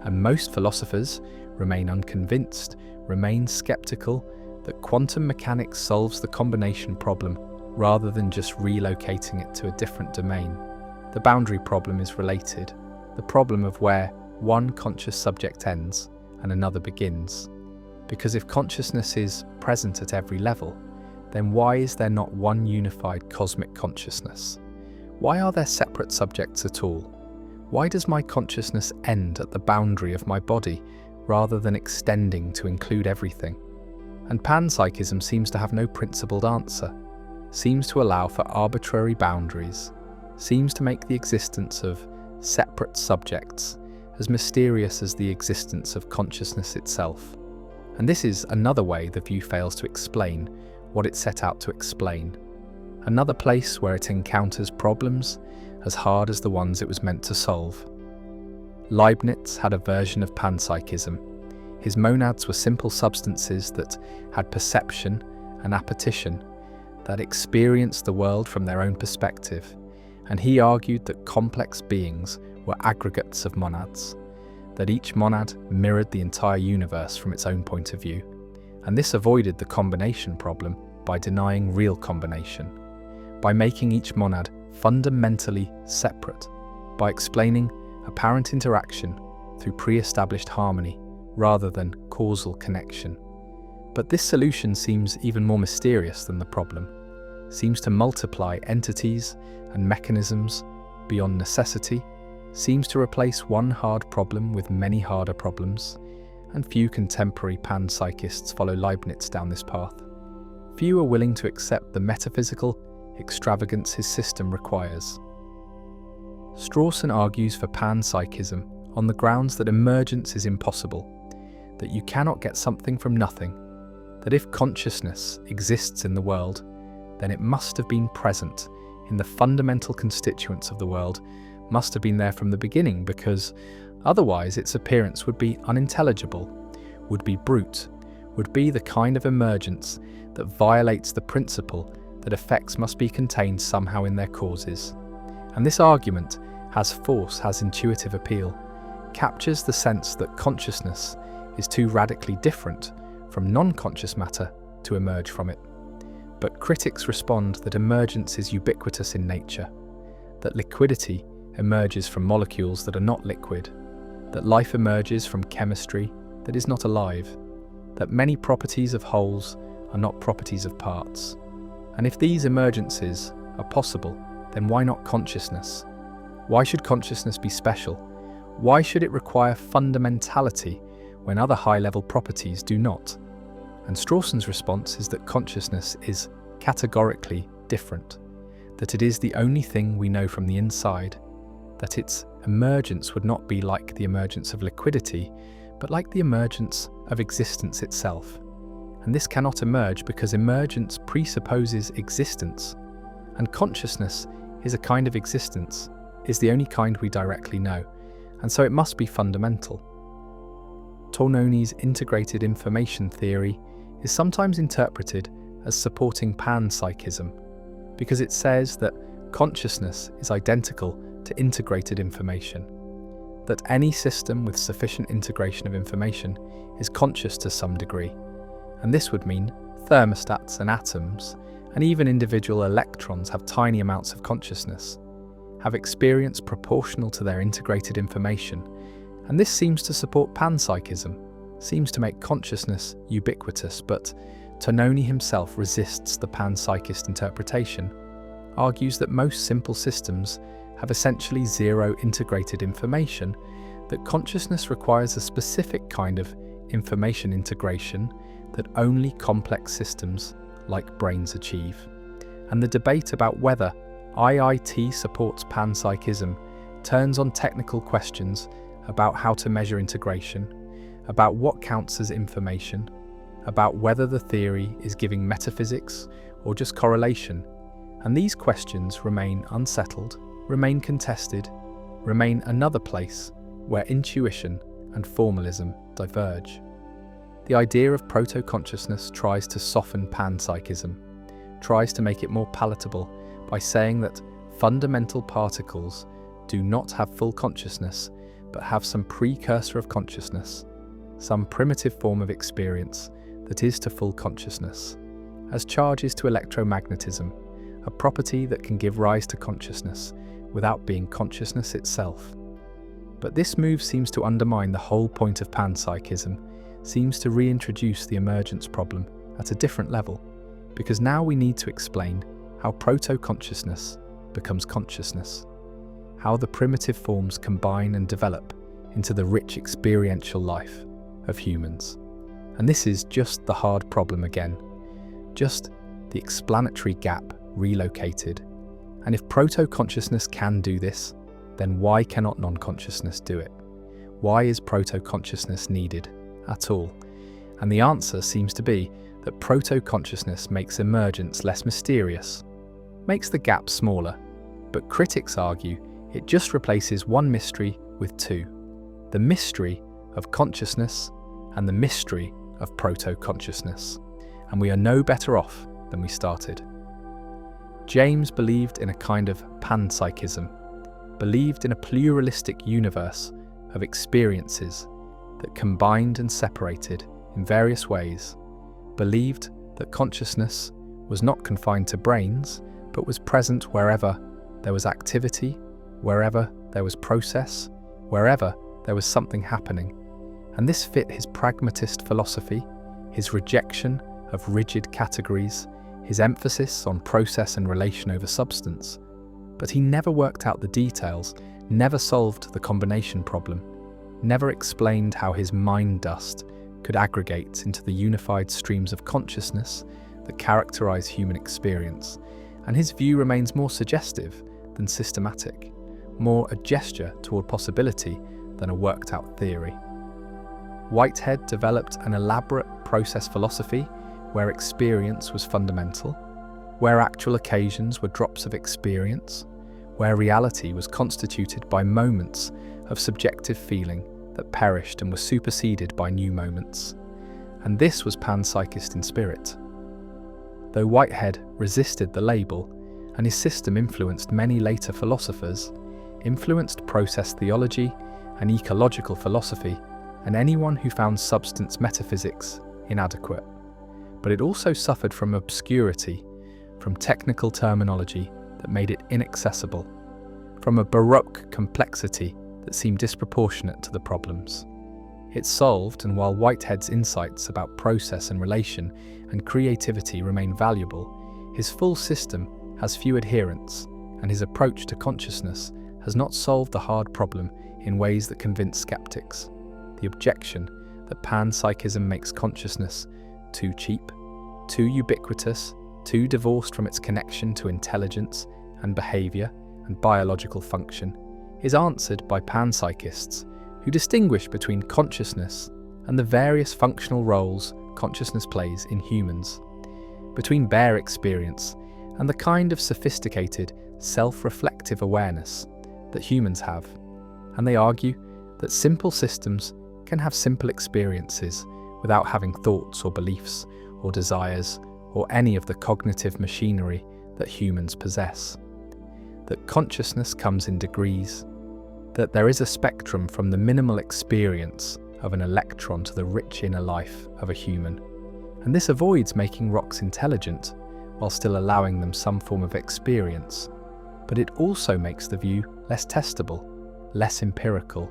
And most philosophers remain unconvinced, remain skeptical that quantum mechanics solves the combination problem rather than just relocating it to a different domain. The boundary problem is related, the problem of where one conscious subject ends and another begins. Because if consciousness is present at every level, then why is there not one unified cosmic consciousness? Why are there separate subjects at all? Why does my consciousness end at the boundary of my body rather than extending to include everything? And panpsychism seems to have no principled answer, seems to allow for arbitrary boundaries, seems to make the existence of separate subjects as mysterious as the existence of consciousness itself. And this is another way the view fails to explain what it set out to explain. Another place where it encounters problems as hard as the ones it was meant to solve. Leibniz had a version of panpsychism. His monads were simple substances that had perception and appetition, that experienced the world from their own perspective, and he argued that complex beings were aggregates of monads, that each monad mirrored the entire universe from its own point of view, and this avoided the combination problem by denying real combination, by making each monad fundamentally separate, by explaining apparent interaction through pre-established harmony rather than causal connection. But this solution seems even more mysterious than the problem, seems to multiply entities and mechanisms beyond necessity, seems to replace one hard problem with many harder problems, and few contemporary panpsychists follow Leibniz down this path. Few are willing to accept the metaphysical extravagance his system requires. Strawson argues for panpsychism on the grounds that emergence is impossible, that you cannot get something from nothing, that if consciousness exists in the world, then it must have been present in the fundamental constituents of the world, must have been there from the beginning, because otherwise its appearance would be unintelligible, would be brute, would be the kind of emergence that violates the principle that effects must be contained somehow in their causes. And this argument has force, has intuitive appeal, captures the sense that consciousness is too radically different from non-conscious matter to emerge from it. But critics respond that emergence is ubiquitous in nature, that liquidity emerges from molecules that are not liquid, that life emerges from chemistry that is not alive, that many properties of wholes are not properties of parts. And if these emergences are possible, then why not consciousness? Why should consciousness be special? Why should it require fundamentality when other high-level properties do not? And Strawson's response is that consciousness is categorically different, that it is the only thing we know from the inside, that its emergence would not be like the emergence of liquidity, but like the emergence of existence itself. And this cannot emerge because emergence presupposes existence, and consciousness is a kind of existence, is the only kind we directly know, and so it must be fundamental. Tornoni's integrated information theory is sometimes interpreted as supporting panpsychism, because it says that consciousness is identical to integrated information, that any system with sufficient integration of information is conscious to some degree, and this would mean thermostats and atoms, and even individual electrons have tiny amounts of consciousness, have experience proportional to their integrated information, and this seems to support panpsychism, seems to make consciousness ubiquitous, but Tornoni himself resists the panpsychist interpretation, argues that most simple systems have essentially zero integrated information, that consciousness requires a specific kind of information integration that only complex systems like brains achieve. And the debate about whether IIT supports panpsychism turns on technical questions about how to measure integration, about what counts as information, about whether the theory is giving metaphysics or just correlation, and these questions remain unsettled, remain contested, remain another place where intuition and formalism diverge. The idea of proto-consciousness tries to soften panpsychism, tries to make it more palatable by saying that fundamental particles do not have full consciousness, but have some precursor of consciousness, some primitive form of experience that is to full consciousness, as charges to electromagnetism, a property that can give rise to consciousness without being consciousness itself. But this move seems to undermine the whole point of panpsychism, seems to reintroduce the emergence problem at a different level, because now we need to explain how proto-consciousness becomes consciousness, how the primitive forms combine and develop into the rich experiential life of humans. And this is just the hard problem again, just the explanatory gap relocated. And if proto-consciousness can do this, then why cannot non-consciousness do it? Why is proto-consciousness needed at all? And the answer seems to be that proto-consciousness makes emergence less mysterious, makes the gap smaller, but critics argue it just replaces one mystery with two. the mystery of consciousness and the mystery of proto-consciousness, and we are no better off than we started. James believed in a kind of panpsychism, believed in a pluralistic universe of experiences that combined and separated in various ways, believed that consciousness was not confined to brains, but was present wherever there was activity, wherever there was process, wherever there was something happening. And this fit his pragmatist philosophy, his rejection of rigid categories, his emphasis on process and relation over substance. But he never worked out the details, never solved the combination problem, never explained how his mind dust could aggregate into the unified streams of consciousness that characterize human experience. And his view remains more suggestive than systematic, more a gesture toward possibility than a worked-out theory. Whitehead developed an elaborate process philosophy where experience was fundamental, where actual occasions were drops of experience, where reality was constituted by moments of subjective feeling that perished and were superseded by new moments. And this was panpsychist in spirit. Though Whitehead resisted the label, and his system influenced many later philosophers, influenced process theology and ecological philosophy, and anyone who found substance metaphysics inadequate. But it also suffered from obscurity, from technical terminology that made it inaccessible, from a baroque complexity that seemed disproportionate to the problems. It solved, and while Whitehead's insights about process and relation and creativity remain valuable, his full system has few adherents, and his approach to consciousness has not solved the hard problem in ways that convince skeptics. The objection that panpsychism makes consciousness too cheap, too ubiquitous, too divorced from its connection to intelligence and behavior and biological function is answered by panpsychists who distinguish between consciousness and the various functional roles consciousness plays in humans, between bare experience and the kind of sophisticated, self-reflective awareness that humans have. And they argue that simple systems can have simple experiences without having thoughts or beliefs or desires or any of the cognitive machinery that humans possess. That consciousness comes in degrees, that there is a spectrum from the minimal experience of an electron to the rich inner life of a human. And this avoids making rocks intelligent while still allowing them some form of experience. But it also makes the view less testable, less empirical,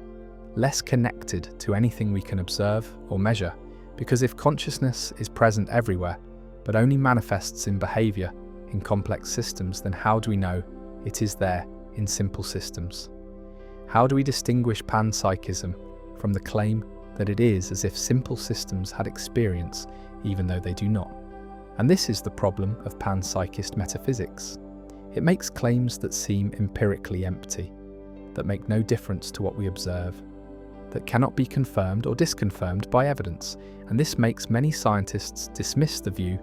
less connected to anything we can observe or measure, because if consciousness is present everywhere, but only manifests in behavior in complex systems, then how do we know it is there in simple systems? How do we distinguish panpsychism from the claim that it is as if simple systems had experience even though they do not? And this is the problem of panpsychist metaphysics. It makes claims that seem empirically empty, that make no difference to what we observe, that cannot be confirmed or disconfirmed by evidence, and this makes many scientists dismiss the view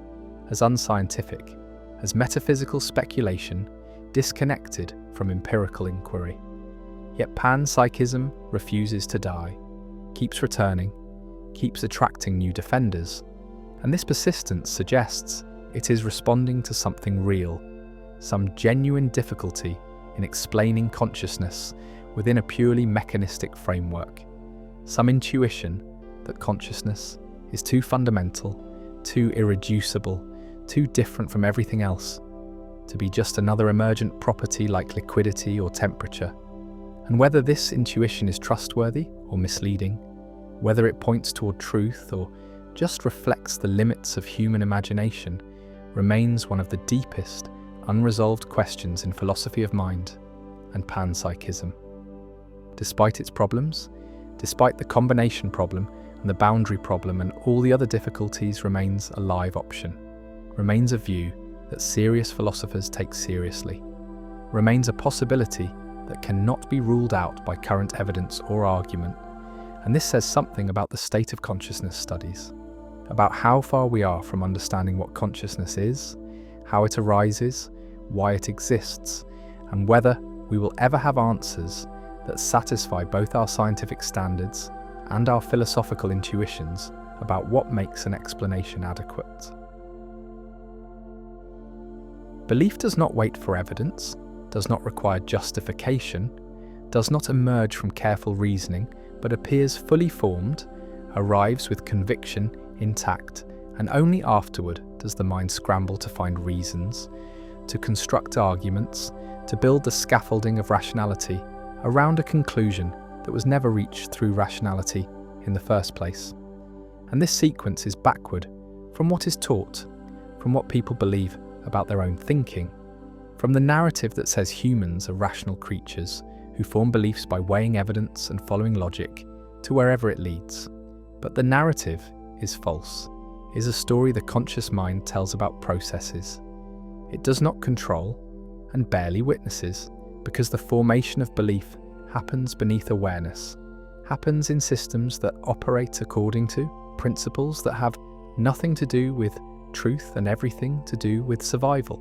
as unscientific, as metaphysical speculation disconnected from empirical inquiry. Yet panpsychism refuses to die, keeps returning, keeps attracting new defenders, and this persistence suggests it is responding to something real, some genuine difficulty in explaining consciousness within a purely mechanistic framework, some intuition that consciousness is too fundamental, too irreducible, too different from everything else, to be just another emergent property like liquidity or temperature. And whether this intuition is trustworthy or misleading, whether it points toward truth or just reflects the limits of human imagination, remains one of the deepest, unresolved questions in philosophy of mind and panpsychism. Despite its problems, despite the combination problem and the boundary problem and all the other difficulties, remains a live option, remains a view that serious philosophers take seriously, remains a possibility that cannot be ruled out by current evidence or argument. And this says something about the state of consciousness studies, about how far we are from understanding what consciousness is, how it arises, why it exists, and whether we will ever have answers that satisfy both our scientific standards and our philosophical intuitions about what makes an explanation adequate. Belief does not wait for evidence, does not require justification, does not emerge from careful reasoning, but appears fully formed, arrives with conviction intact, and only afterward does the mind scramble to find reasons, to construct arguments, to build the scaffolding of rationality around a conclusion that was never reached through rationality in the first place. And this sequence is backward from what is taught, from what people believe about their own thinking, from the narrative that says humans are rational creatures who form beliefs by weighing evidence and following logic to wherever it leads. But the narrative is false, is a story the conscious mind tells about processes. It does not control and barely witnesses, because the formation of belief happens beneath awareness, happens in systems that operate according to principles that have nothing to do with truth and everything to do with survival,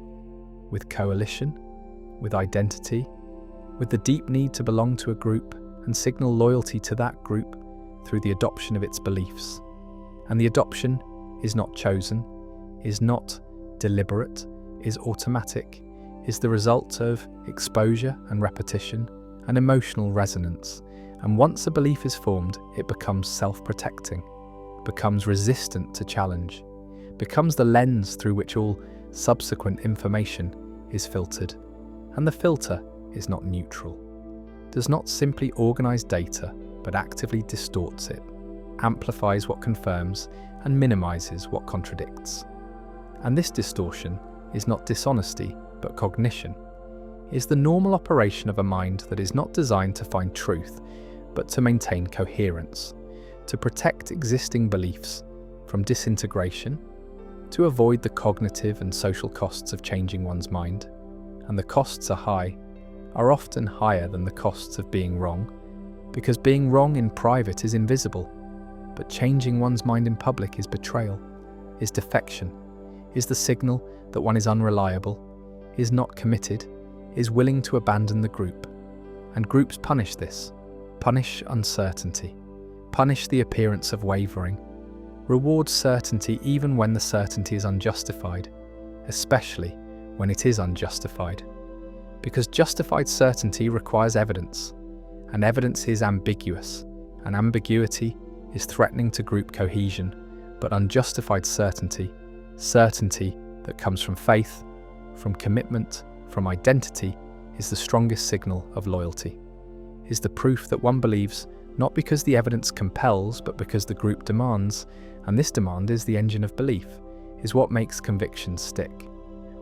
with coalition, with identity, with the deep need to belong to a group and signal loyalty to that group through the adoption of its beliefs. And the adoption is not chosen, is not deliberate, is automatic, is the result of exposure and repetition and emotional resonance. And once a belief is formed, it becomes self-protecting, becomes resistant to challenge, becomes the lens through which all subsequent information is filtered. And the filter is not neutral, does not simply organize data, but actively distorts it, amplifies what confirms and minimizes what contradicts. And this distortion is not dishonesty, but cognition, is the normal operation of a mind that is not designed to find truth, but to maintain coherence, to protect existing beliefs from disintegration, to avoid the cognitive and social costs of changing one's mind. And the costs are high, are often higher than the costs of being wrong, because being wrong in private is invisible, but changing one's mind in public is betrayal, is defection, is the signal that one is unreliable, is not committed, is willing to abandon the group. And groups punish this, punish uncertainty, punish the appearance of wavering, reward certainty even when the certainty is unjustified, especially when it is unjustified. Because justified certainty requires evidence, and evidence is ambiguous, and ambiguity is threatening to group cohesion, but unjustified certainty, certainty that comes from faith, from commitment, from identity, is the strongest signal of loyalty, is the proof that one believes not because the evidence compels, but because the group demands, and this demand is the engine of belief, is what makes convictions stick,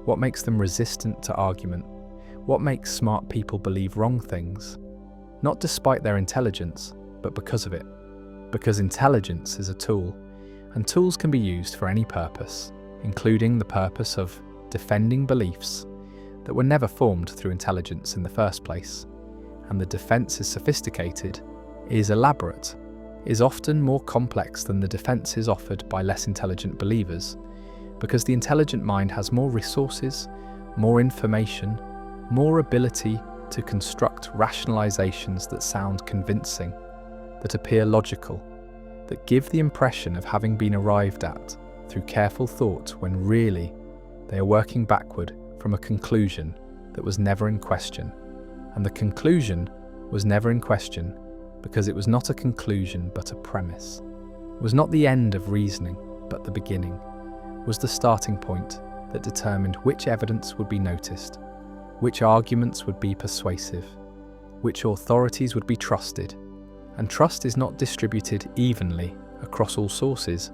what makes them resistant to argument, what makes smart people believe wrong things, not despite their intelligence, but because of it. Because intelligence is a tool, and tools can be used for any purpose, including the purpose of defending beliefs that were never formed through intelligence in the first place. And the defense is sophisticated, is elaborate, is often more complex than the defenses offered by less intelligent believers, because the intelligent mind has more resources, more information, more ability to construct rationalizations that sound convincing, that appear logical, that give the impression of having been arrived at through careful thought when really they are working backward from a conclusion that was never in question. And the conclusion was never in question because it was not a conclusion but a premise, was not the end of reasoning but the beginning, was the starting point that determined which evidence would be noticed, which arguments would be persuasive, which authorities would be trusted. And trust is not distributed evenly across all sources,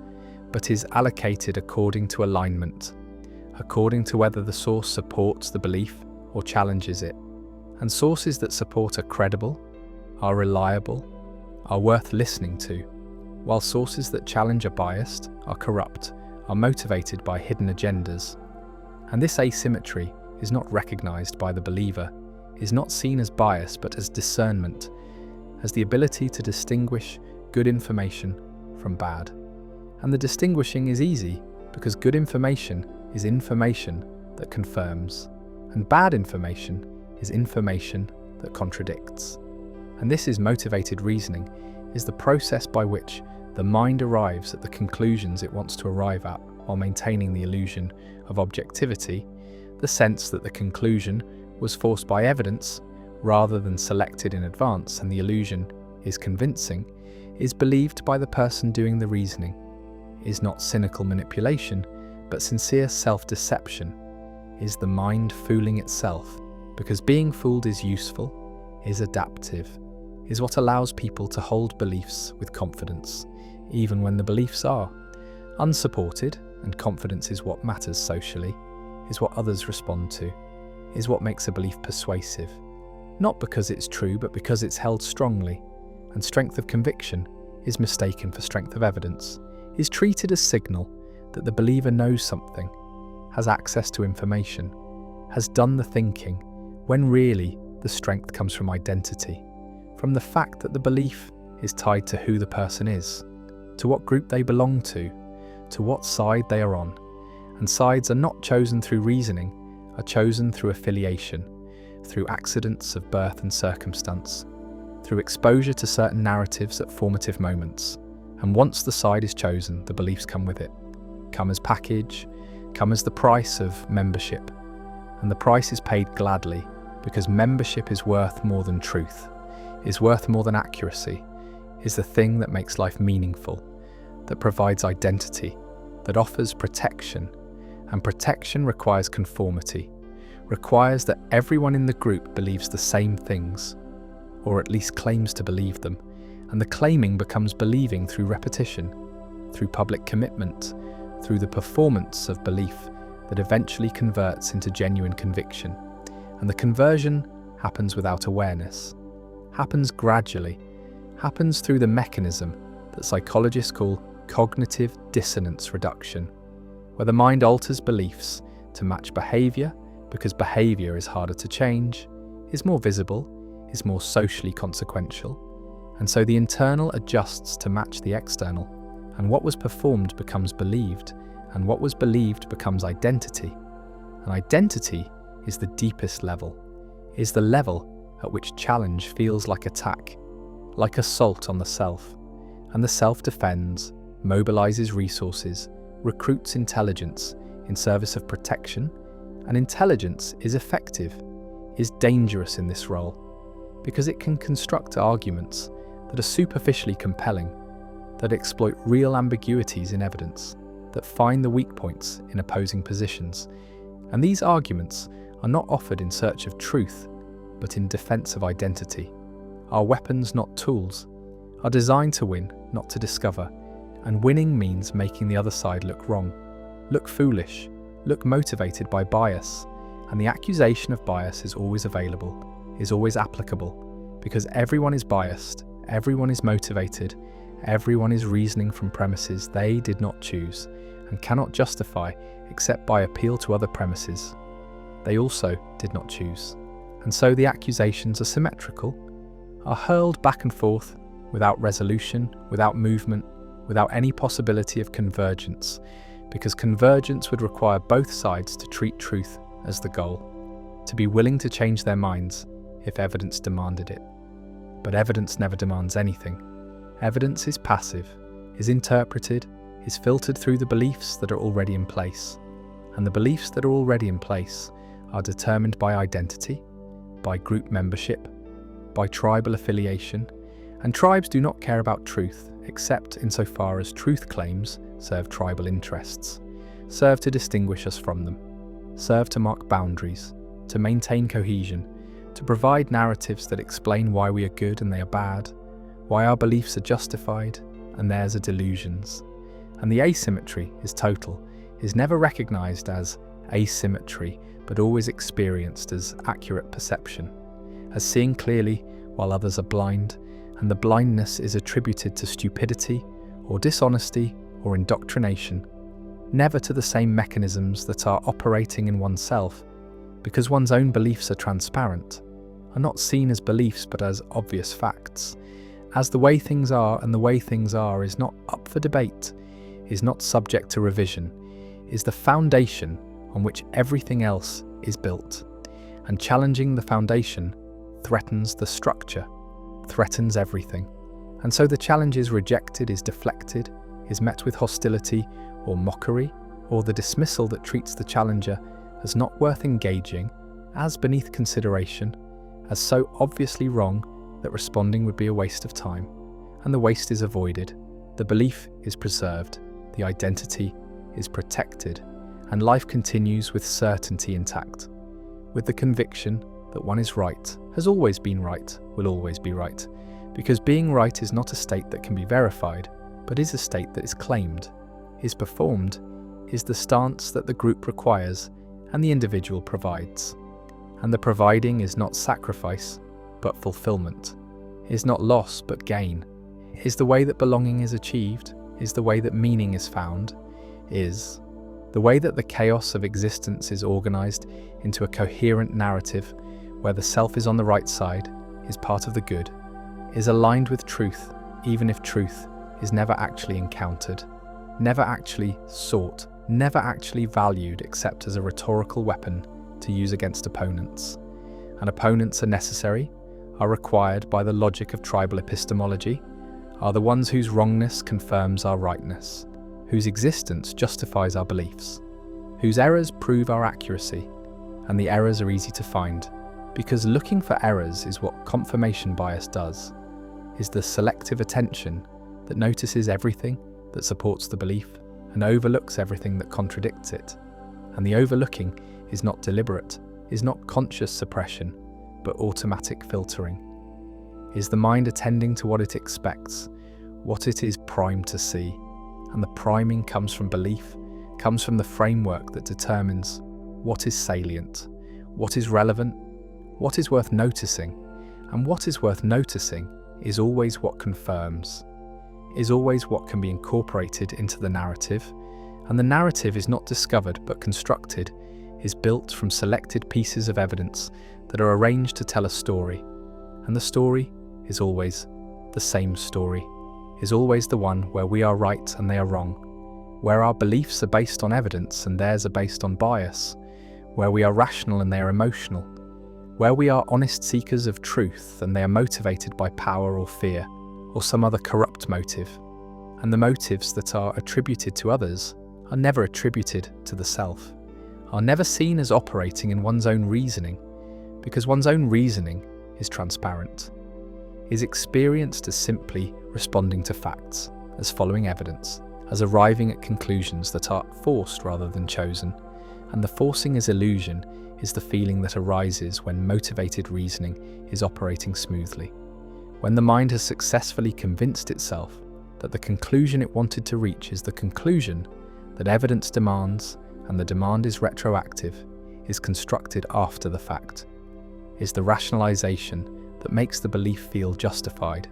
but is allocated according to alignment, according to whether the source supports the belief or challenges it. And sources that support are credible, are reliable, are worth listening to, while sources that challenge are biased, are corrupt, are motivated by hidden agendas. And this asymmetry is not recognized by the believer, is not seen as bias but as discernment, as the ability to distinguish good information from bad. And the distinguishing is easy because good information is information that confirms, and bad information is information that contradicts. and this is motivated reasoning, is the process by which the mind arrives at the conclusions it wants to arrive at while maintaining the illusion of objectivity. The sense that the conclusion was forced by evidence rather than selected in advance, and the illusion is convincing, is believed by the person doing the reasoning, is not cynical manipulation, but sincere self-deception, is the mind fooling itself, because being fooled is useful, is adaptive, is what allows people to hold beliefs with confidence, even when the beliefs are unsupported, and confidence is what matters socially, is what others respond to, is what makes a belief persuasive, not because it's true but because it's held strongly, and strength of conviction is mistaken for strength of evidence, is treated as signal that the believer knows something, has access to information, has done the thinking, when really the strength comes from identity, from the fact that the belief is tied to who the person is, to what group they belong to what side they are on. And sides are not chosen through reasoning, are chosen through affiliation, through accidents of birth and circumstance, through exposure to certain narratives at formative moments. And once the side is chosen, the beliefs come with it, come as package, come as the price of membership. And the price is paid gladly, because membership is worth more than truth, is worth more than accuracy, is the thing that makes life meaningful, that provides identity, that offers protection. And protection requires conformity, requires that everyone in the group believes the same things, or at least claims to believe them, and the claiming becomes believing through repetition, through public commitment, through the performance of belief that eventually converts into genuine conviction. And the conversion happens without awareness, happens gradually, happens through the mechanism that psychologists call cognitive dissonance reduction, where the mind alters beliefs to match behavior because behavior is harder to change, is more visible, is more socially consequential, and so the internal adjusts to match the external, and what was performed becomes believed, and what was believed becomes identity. And identity is the deepest level, is the level at which challenge feels like attack, like assault on the self, and the self defends, mobilizes resources, recruits intelligence in service of protection, and intelligence is effective, is dangerous in this role, because it can construct arguments that are superficially compelling, that exploit real ambiguities in evidence, that find the weak points in opposing positions. And these arguments are not offered in search of truth, but in defense of identity. Are weapons, not tools, are designed to win, not to discover. And winning means making the other side look wrong, look foolish, look motivated by bias. And the accusation of bias is always available, is always applicable, because everyone is biased, everyone is motivated, everyone is reasoning from premises they did not choose and cannot justify except by appeal to other premises they also did not choose. And so the accusations are symmetrical, are hurled back and forth without resolution, without movement, without any possibility of convergence, because convergence would require both sides to treat truth as the goal, to be willing to change their minds if evidence demanded it. But evidence never demands anything. Evidence is passive, is interpreted, is filtered through the beliefs that are already in place. And the beliefs that are already in place are determined by identity, by group membership, by tribal affiliation, and tribes do not care about truth except insofar as truth claims serve tribal interests, serve to distinguish us from them, serve to mark boundaries, to maintain cohesion, to provide narratives that explain why we are good and they are bad, why our beliefs are justified and theirs are delusions. And the asymmetry is total, is never recognized as asymmetry, but always experienced as accurate perception, as seeing clearly while others are blind, and the blindness is attributed to stupidity or dishonesty or indoctrination, never to the same mechanisms that are operating in oneself, because one's own beliefs are transparent, are not seen as beliefs but as obvious facts, as the way things are, and the way things are is not up for debate, is not subject to revision, is the foundation on which everything else is built, and challenging the foundation threatens the structure, threatens everything. And so the challenge is rejected, is deflected, is met with hostility or mockery, or the dismissal that treats the challenger as not worth engaging, as beneath consideration, as so obviously wrong that responding would be a waste of time. And the waste is avoided, the belief is preserved, the identity is protected, and life continues with certainty intact, with the conviction that one is right, has always been right, will always be right, because being right is not a state that can be verified, but is a state that is claimed, is performed, is the stance that the group requires and the individual provides. And the providing is not sacrifice, but fulfillment, is not loss, but gain, is the way that belonging is achieved, is the way that meaning is found, is the way that the chaos of existence is organized into a coherent narrative where the self is on the right side, is part of the good, is aligned with truth, even if truth is never actually encountered, never actually sought, never actually valued except as a rhetorical weapon to use against opponents. And opponents are necessary, are required by the logic of tribal epistemology, are the ones whose wrongness confirms our rightness, whose existence justifies our beliefs, whose errors prove our accuracy, and the errors are easy to find, because looking for errors is what confirmation bias does, is the selective attention that notices everything that supports the belief and overlooks everything that contradicts it. And the overlooking is not deliberate, is not conscious suppression, but automatic filtering. Is the mind attending to what it expects, what it is primed to see? And the priming comes from belief, comes from the framework that determines what is salient, what is relevant, what is worth noticing, and what is worth noticing is always what confirms, is always what can be incorporated into the narrative, and the narrative is not discovered but constructed, is built from selected pieces of evidence that are arranged to tell a story, and the story is always the same story, is always the one where we are right and they are wrong, where our beliefs are based on evidence and theirs are based on bias, where we are rational and they are emotional, where we are honest seekers of truth and they are motivated by power or fear, or some other corrupt motive, and the motives that are attributed to others are never attributed to the self, are never seen as operating in one's own reasoning, because one's own reasoning is transparent, is experienced as simply responding to facts, as following evidence, as arriving at conclusions that are forced rather than chosen, and the forcing as illusion is the feeling that arises when motivated reasoning is operating smoothly. When the mind has successfully convinced itself that the conclusion it wanted to reach is the conclusion that evidence demands, and the demand is retroactive, is constructed after the fact, is the rationalization that makes the belief feel justified,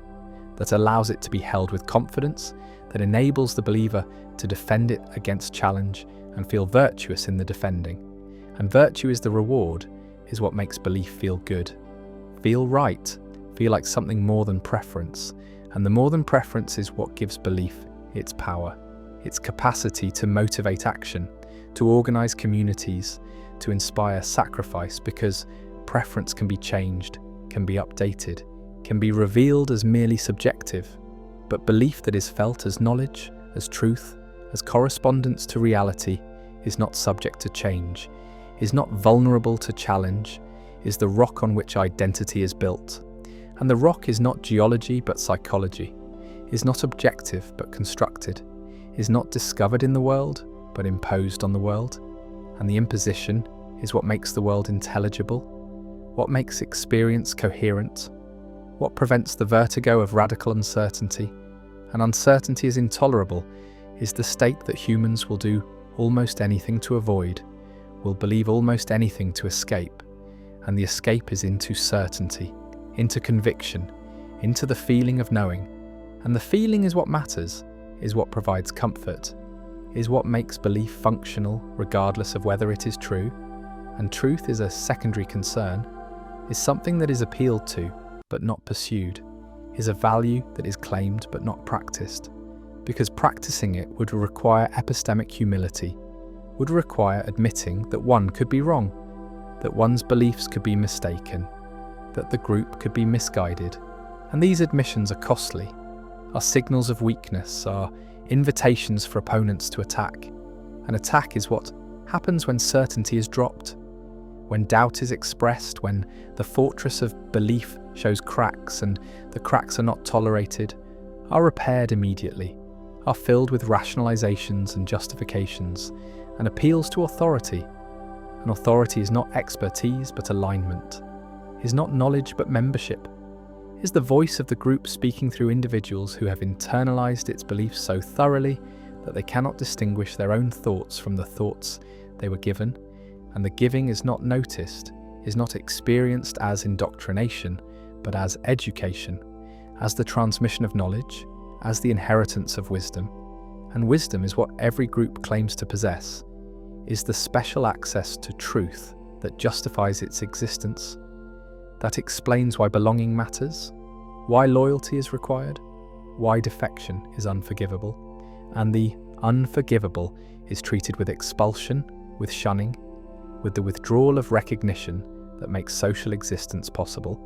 that allows it to be held with confidence, that enables the believer to defend it against challenge and feel virtuous in the defending. And virtue is the reward, is what makes belief feel good, feel right, feel like something more than preference, and the more than preference is what gives belief its power, its capacity to motivate action, to organize communities, to inspire sacrifice, because preference can be changed, can be updated, can be revealed as merely subjective, but belief that is felt as knowledge, as truth, as correspondence to reality, is not subject to change, is not vulnerable to challenge, is the rock on which identity is built. And the rock is not geology but psychology, is not objective but constructed, is not discovered in the world but imposed on the world. And the imposition is what makes the world intelligible, what makes experience coherent, what prevents the vertigo of radical uncertainty. And uncertainty is intolerable, is the state that humans will do almost anything to avoid, will believe almost anything to escape. And the escape is into certainty, into conviction, into the feeling of knowing. And the feeling is what matters, is what provides comfort, is what makes belief functional regardless of whether it is true. And truth is a secondary concern, is something that is appealed to but not pursued, is a value that is claimed but not practiced, because practicing it would require epistemic humility, would require admitting that one could be wrong, that one's beliefs could be mistaken, that the group could be misguided, And these admissions are costly, are signals of weakness, are invitations for opponents to attack. An attack is what happens when certainty is dropped, when doubt is expressed, when the fortress of belief shows cracks and the cracks are not tolerated, are repaired immediately, are filled with rationalizations and justifications, and appeals to authority. And authority is not expertise but alignment, is not knowledge but membership, is the voice of the group speaking through individuals who have internalized its beliefs so thoroughly that they cannot distinguish their own thoughts from the thoughts they were given, and the giving is not noticed, is not experienced as indoctrination, but as education, as the transmission of knowledge, as the inheritance of wisdom. And wisdom is what every group claims to possess, is the special access to truth that justifies its existence, that explains why belonging matters, why loyalty is required, why defection is unforgivable, and the unforgivable is treated with expulsion, with shunning, with the withdrawal of recognition that makes social existence possible.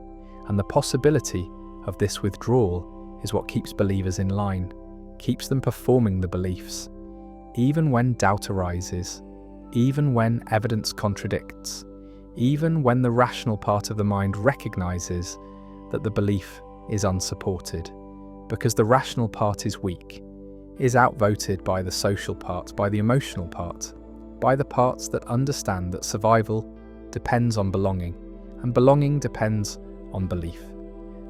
And the possibility of this withdrawal is what keeps believers in line, keeps them performing the beliefs, even when doubt arises, even when evidence contradicts, even when the rational part of the mind recognizes that the belief is unsupported, because the rational part is weak, is outvoted by the social part, by the emotional part, by the parts that understand that survival depends on belonging, and belonging depends on belief.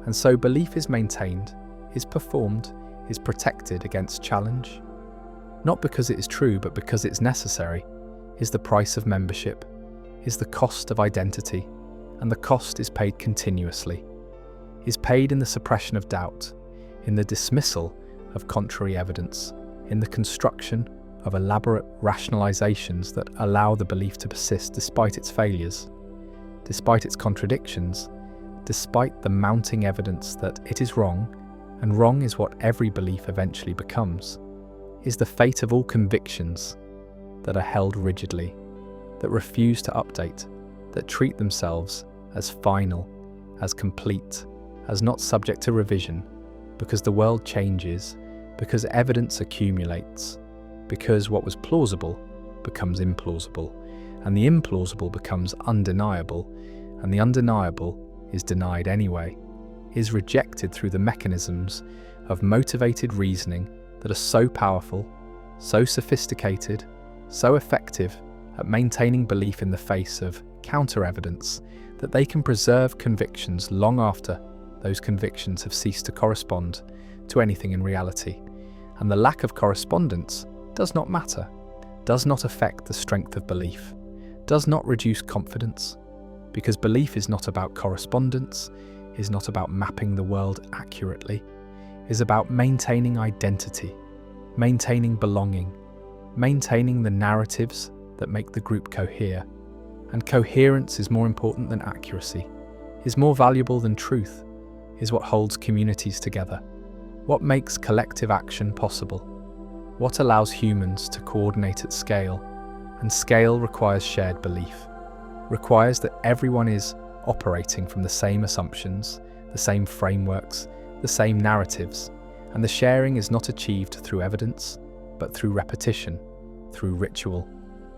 And so belief is maintained, is performed, is protected against challenge, not because it is true, but because it's necessary, is the price of membership, is the cost of identity, and the cost is paid continuously, is paid in the suppression of doubt, in the dismissal of contrary evidence, in the construction of elaborate rationalizations that allow the belief to persist despite its failures, despite its contradictions, despite the mounting evidence that it is wrong, and wrong is what every belief eventually becomes, is the fate of all convictions that are held rigidly, that refuse to update, that treat themselves as final, as complete, as not subject to revision, because the world changes, because evidence accumulates, because what was plausible becomes implausible, and the implausible becomes undeniable, and the undeniable is denied anyway, is rejected through the mechanisms of motivated reasoning that are so powerful, so sophisticated, so effective at maintaining belief in the face of counter-evidence that they can preserve convictions long after those convictions have ceased to correspond to anything in reality. And the lack of correspondence does not matter, does not affect the strength of belief, does not reduce confidence, because belief is not about correspondence, is not about mapping the world accurately, is about maintaining identity, maintaining belonging, maintaining the narratives that make the group cohere. And coherence is more important than accuracy, is more valuable than truth, is what holds communities together, what makes collective action possible, what allows humans to coordinate at scale. And scale requires shared belief, requires that everyone is operating from the same assumptions, the same frameworks, the same narratives, and the sharing is not achieved through evidence, but through repetition, through ritual,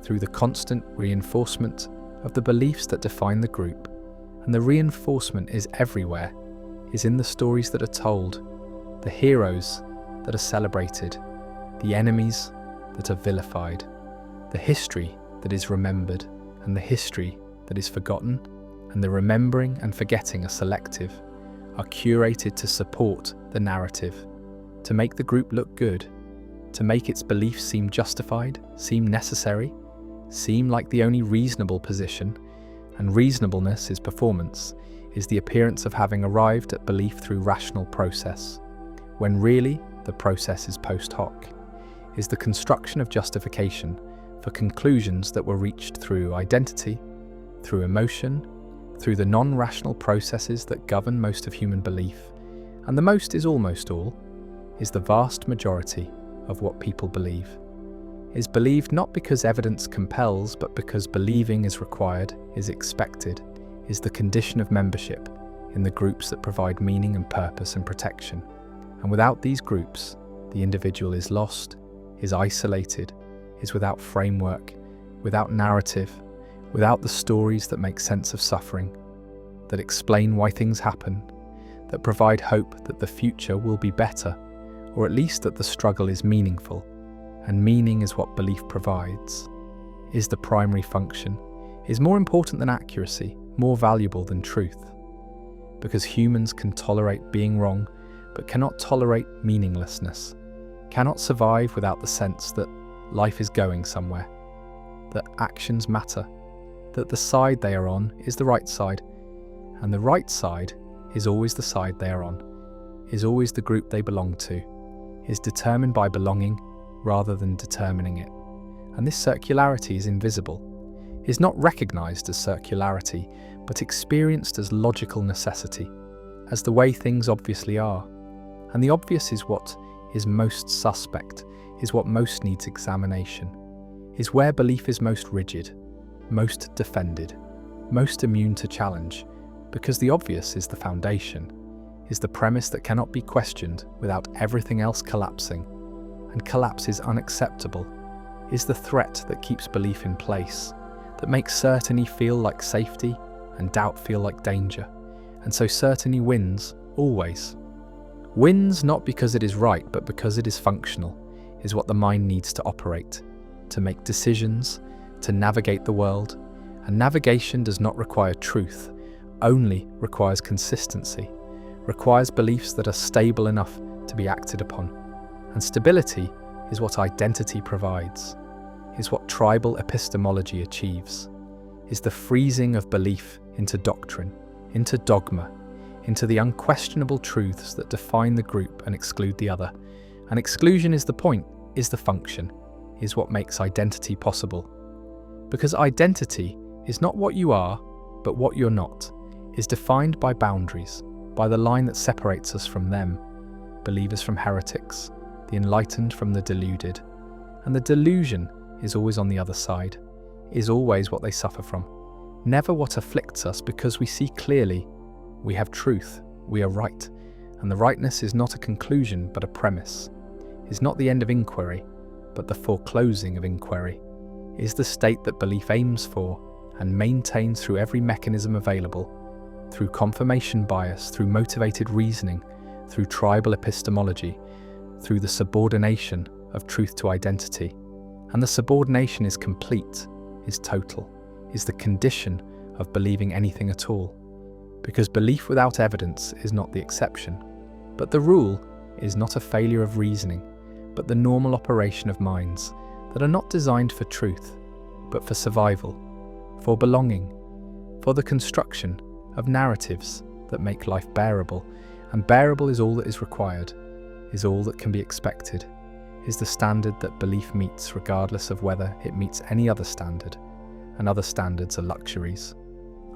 through the constant reinforcement of the beliefs that define the group. And the reinforcement is everywhere, is in the stories that are told, the heroes that are celebrated, the enemies that are vilified, the history that is remembered, and the history that is forgotten, and the remembering and forgetting are selective, are curated to support the narrative, to make the group look good, to make its beliefs seem justified, seem necessary, seem like the only reasonable position. And reasonableness is performance, is the appearance of having arrived at belief through rational process, when really the process is post hoc, is the construction of justification for conclusions that were reached through identity, through emotion, through the non-rational processes that govern most of human belief. And the most is almost all, is the vast majority of what people believe, is believed not because evidence compels, but because believing is required, is expected, is the condition of membership, in the groups that provide meaning and purpose and protection. And without these groups, the individual is lost, is isolated, is without framework, without narrative, without the stories that make sense of suffering, that explain why things happen, that provide hope that the future will be better, or at least that the struggle is meaningful. And meaning is what belief provides, is the primary function, is more important than accuracy, more valuable than truth. Because humans can tolerate being wrong, but cannot tolerate meaninglessness, cannot survive without the sense that life is going somewhere, that actions matter, that the side they are on is the right side, and the right side is always the side they are on, is always the group they belong to, is determined by belonging rather than determining it. And this circularity is invisible, is not recognized as circularity, but experienced as logical necessity, as the way things obviously are. And the obvious is what is most suspect, is what most needs examination, is where belief is most rigid, most defended, most immune to challenge, because the obvious is the foundation, is the premise that cannot be questioned without everything else collapsing, and collapse is unacceptable, is the threat that keeps belief in place, that makes certainty feel like safety and doubt feel like danger. And so certainty wins, always. Wins not because it is right, but because it is functional, is what the mind needs to operate, to make decisions, to navigate the world. And navigation does not require truth, only requires consistency, requires beliefs that are stable enough to be acted upon. And stability is what identity provides, is what tribal epistemology achieves, is the freezing of belief into doctrine, into dogma, into the unquestionable truths that define the group and exclude the other. And exclusion is the point, is the function, is what makes identity possible. Because identity is not what you are, but what you're not, is defined by boundaries, by the line that separates us from them, believers from heretics, the enlightened from the deluded. And the delusion is always on the other side, is always what they suffer from, never what afflicts us, because we see clearly we have truth, we are right, and the rightness is not a conclusion but a premise, is not the end of inquiry, but the foreclosing of inquiry, is the state that belief aims for and maintains through every mechanism available, through confirmation bias, through motivated reasoning, through tribal epistemology, through the subordination of truth to identity. And the subordination is complete, is total, is the condition of believing anything at all. Because belief without evidence is not the exception, but the rule is not a failure of reasoning, but the normal operation of minds that are not designed for truth, but for survival, for belonging, for the construction of narratives that make life bearable. And bearable is all that is required, is all that can be expected, is the standard that belief meets regardless of whether it meets any other standard, and other standards are luxuries,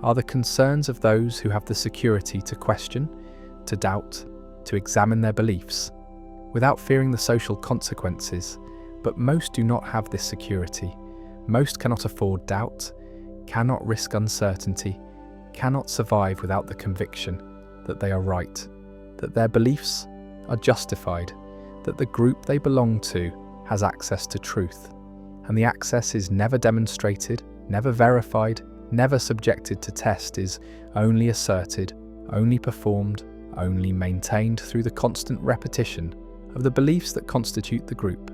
are the concerns of those who have the security to question, to doubt, to examine their beliefs, without fearing the social consequences. But most do not have this security. Most cannot afford doubt, cannot risk uncertainty, cannot survive without the conviction that they are right, that their beliefs are justified, that the group they belong to has access to truth. And the access is never demonstrated, never verified, never subjected to test, is only asserted, only performed, only maintained through the constant repetition of the beliefs that constitute the group.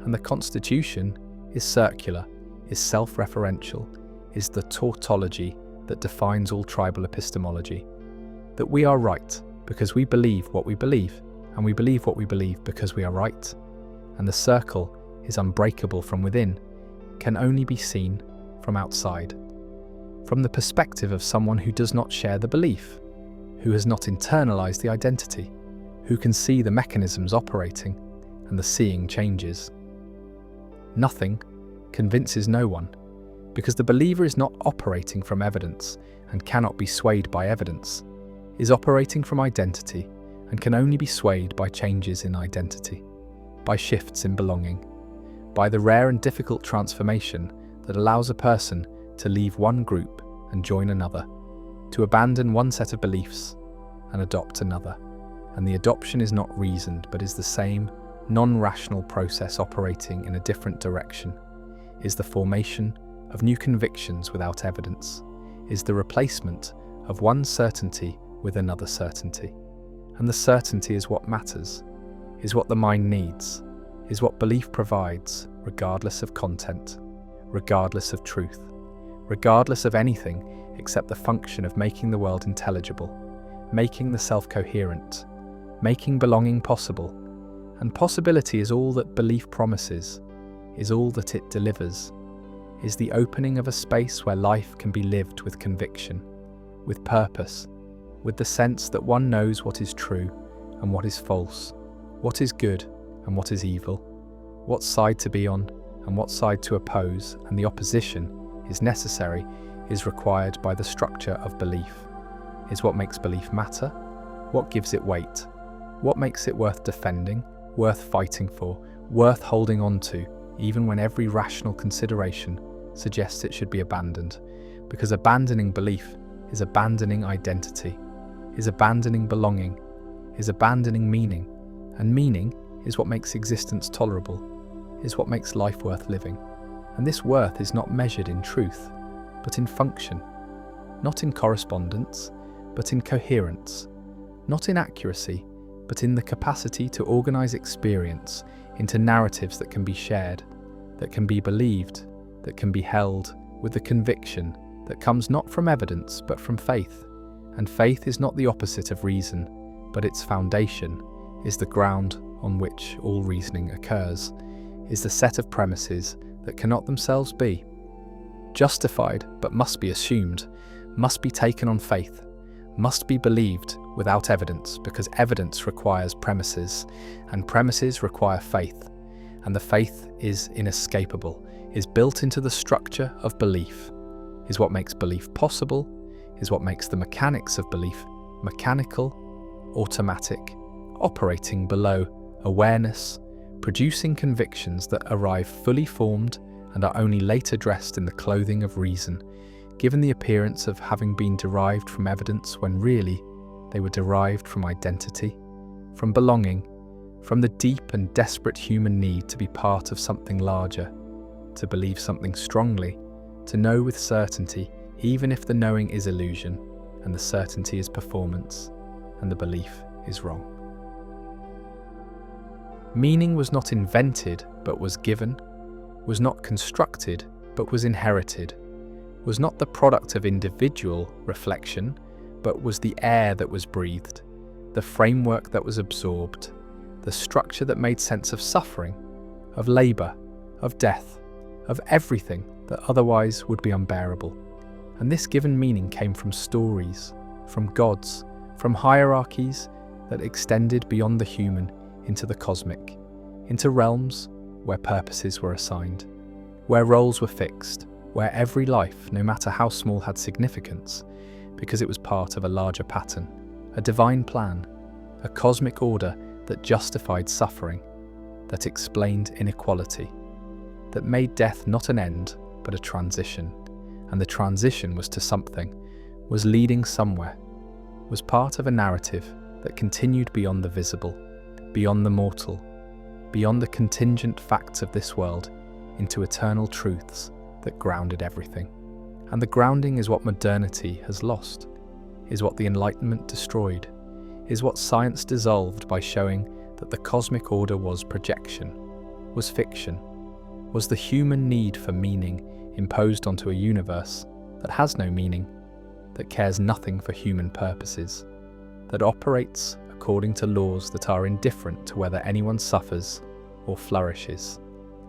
And the constitution is circular, is self-referential, is the tautology that defines all tribal epistemology. That we are right because we believe what we believe, and we believe what we believe because we are right. And the circle is unbreakable from within, can only be seen from outside, from the perspective of someone who does not share the belief, who has not internalized the identity, who can see the mechanisms operating, and the seeing changes. Nothing convinces no one, because the believer is not operating from evidence and cannot be swayed by evidence, is operating from identity and can only be swayed by changes in identity, by shifts in belonging, by the rare and difficult transformation that allows a person to leave one group and join another, to abandon one set of beliefs and adopt another. And the adoption is not reasoned, but is the same non-rational process operating in a different direction, is the formation of new convictions without evidence, is the replacement of one certainty with another certainty. And the certainty is what matters, is what the mind needs, is what belief provides, regardless of content, regardless of truth, regardless of anything except the function of making the world intelligible, making the self coherent, making belonging possible. And possibility is all that belief promises, is all that it delivers, is the opening of a space where life can be lived with conviction, with purpose, with the sense that one knows what is true and what is false, what is good and what is evil, what side to be on and what side to oppose, and the opposition is necessary, is required by the structure of belief, is what makes belief matter, what gives it weight, what makes it worth defending, worth fighting for, worth holding on to, even when every rational consideration suggests it should be abandoned, because abandoning belief is abandoning identity, is abandoning belonging, is abandoning meaning, and meaning is what makes existence tolerable, is what makes life worth living. And this worth is not measured in truth, but in function, not in correspondence, but in coherence, not in accuracy, but in the capacity to organize experience into narratives that can be shared, that can be believed, that can be held, with the conviction that comes not from evidence but from faith. And faith is not the opposite of reason, but its foundation is the ground on which all reasoning occurs, is the set of premises that cannot themselves be justified but must be assumed, must be taken on faith, must be believed without evidence, because evidence requires premises, and premises require faith, and the faith is inescapable, is built into the structure of belief, is what makes belief possible, is what makes the mechanics of belief mechanical, automatic, operating below awareness, producing convictions that arrive fully formed and are only later dressed in the clothing of reason, given the appearance of having been derived from evidence when really they were derived from identity, from belonging, from the deep and desperate human need to be part of something larger, to believe something strongly, to know with certainty, even if the knowing is illusion, and the certainty is performance, and the belief is wrong. Meaning was not invented, but was given, was not constructed, but was inherited, was not the product of individual reflection, but was the air that was breathed, the framework that was absorbed, the structure that made sense of suffering, of labour, of death, of everything that otherwise would be unbearable. And this given meaning came from stories, from gods, from hierarchies that extended beyond the human into the cosmic, into realms where purposes were assigned, where roles were fixed, where every life, no matter how small, had significance, because it was part of a larger pattern, a divine plan, a cosmic order that justified suffering, that explained inequality, that made death not an end, but a transition, and the transition was to something, was leading somewhere, was part of a narrative that continued beyond the visible, beyond the mortal, beyond the contingent facts of this world, into eternal truths that grounded everything. And the grounding is what modernity has lost, is what the Enlightenment destroyed, is what science dissolved by showing that the cosmic order was projection, was fiction, was the human need for meaning imposed onto a universe that has no meaning, that cares nothing for human purposes, that operates according to laws that are indifferent to whether anyone suffers or flourishes.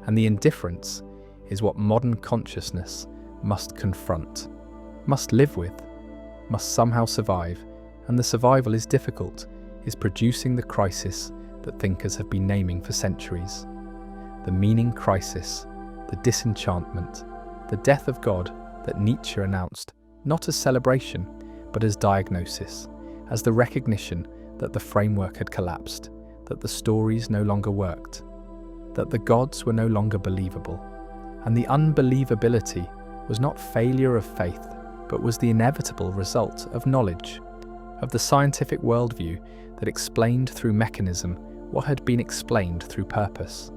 And the indifference is what modern consciousness must confront, must live with, must somehow survive, and the survival is difficult, is producing the crisis that thinkers have been naming for centuries. The meaning crisis, the disenchantment, the death of God that Nietzsche announced not as celebration, but as diagnosis, as the recognition that the framework had collapsed, that the stories no longer worked, that the gods were no longer believable. And the unbelievability was not failure of faith, but was the inevitable result of knowledge, of the scientific worldview that explained through mechanism what had been explained through purpose,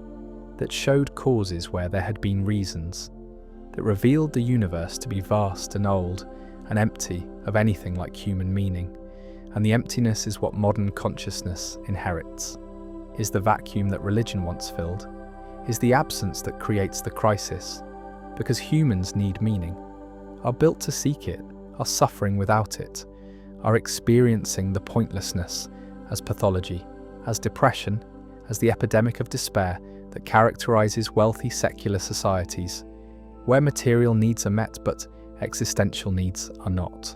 that showed causes where there had been reasons, that revealed the universe to be vast and old and empty of anything like human meaning. And the emptiness is what modern consciousness inherits, is the vacuum that religion once filled, is the absence that creates the crisis, because humans need meaning, are built to seek it, are suffering without it, are experiencing the pointlessness as pathology, as depression, as the epidemic of despair that characterizes wealthy secular societies, where material needs are met but existential needs are not,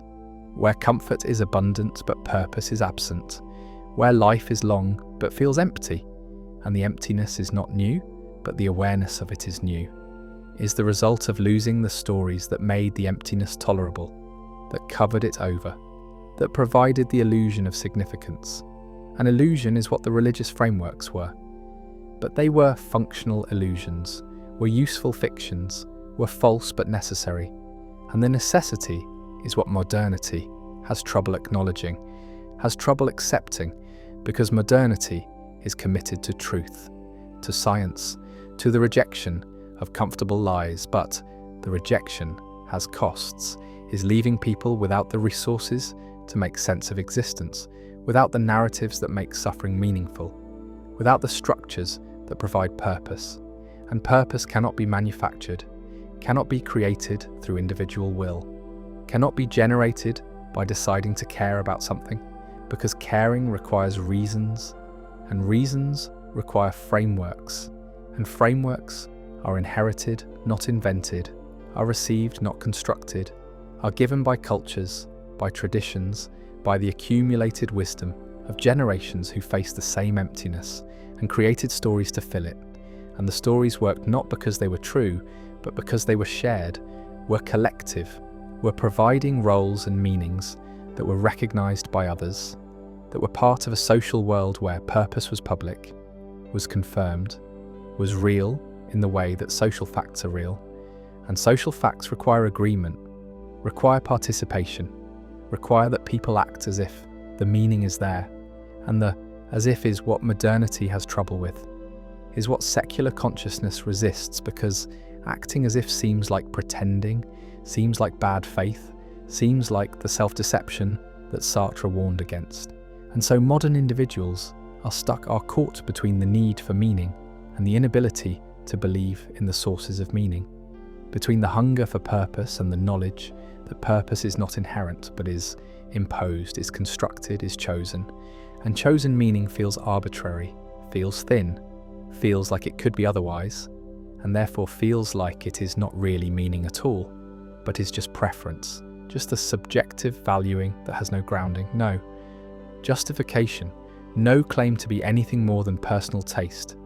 where comfort is abundant but purpose is absent, where life is long but feels empty, and the emptiness is not new, but the awareness of it is new, is the result of losing the stories that made the emptiness tolerable, that covered it over, that provided the illusion of significance. An illusion is what the religious frameworks were. But they were functional illusions, were useful fictions, were false but necessary. And the necessity is what modernity has trouble acknowledging, has trouble accepting, because modernity is committed to truth, to science, to the rejection of comfortable lies, but the rejection has costs, is leaving people without the resources to make sense of existence, without the narratives that make suffering meaningful, without the structures that provide purpose. And purpose cannot be manufactured, cannot be created through individual will, cannot be generated by deciding to care about something, because caring requires reasons, and reasons require frameworks, and frameworks are inherited, not invented, are received, not constructed, are given by cultures, by traditions, by the accumulated wisdom of generations who faced the same emptiness and created stories to fill it. And the stories worked not because they were true, but because they were shared, were collective, were providing roles and meanings that were recognized by others, that were part of a social world where purpose was public, was confirmed, was real in the way that social facts are real. And social facts require agreement, require participation, require that people act as if the meaning is there, and the as if is what modernity has trouble with, is what secular consciousness resists, because acting as if seems like pretending, seems like bad faith, seems like the self-deception that Sartre warned against. And so modern individuals are caught between the need for meaning and the inability to believe in the sources of meaning, between the hunger for purpose and the knowledge that purpose is not inherent but is imposed, is constructed, is chosen. And chosen meaning feels arbitrary, feels thin, feels like it could be otherwise, and therefore feels like it is not really meaning at all, but is just preference, just a subjective valuing that has no grounding, no justification, no claim to be anything more than personal taste.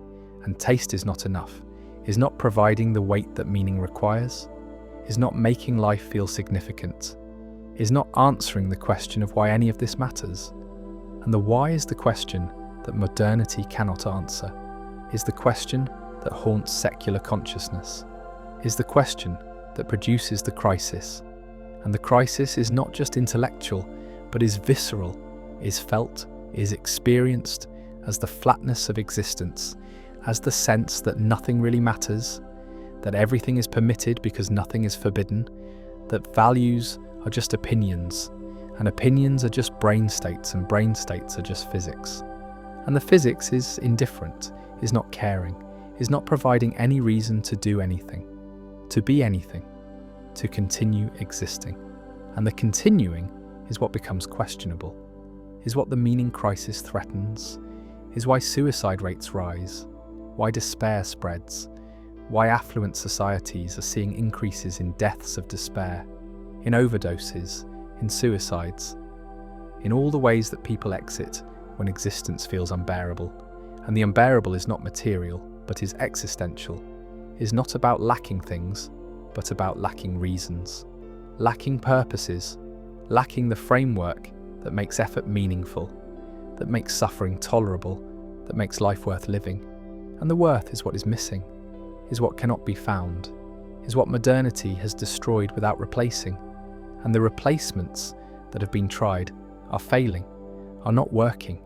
And taste is not enough, is not providing the weight that meaning requires, is not making life feel significant, is not answering the question of why any of this matters. And the why is the question that modernity cannot answer, is the question that haunts secular consciousness, is the question that produces the crisis. And the crisis is not just intellectual, but is visceral, is felt, is experienced as the flatness of existence, as the sense that nothing really matters, that everything is permitted because nothing is forbidden, that values are just opinions, and opinions are just brain states, and brain states are just physics. And the physics is indifferent, is not caring, is not providing any reason to do anything, to be anything, to continue existing. And the continuing is what becomes questionable, is what the meaning crisis threatens, is why suicide rates rise, why despair spreads, why affluent societies are seeing increases in deaths of despair, in overdoses, in suicides, in all the ways that people exit when existence feels unbearable. And the unbearable is not material, but is existential, is not about lacking things, but about lacking reasons, lacking purposes, lacking the framework that makes effort meaningful, that makes suffering tolerable, that makes life worth living. And the worth is what is missing, is what cannot be found, is what modernity has destroyed without replacing. And the replacements that have been tried are failing, are not working,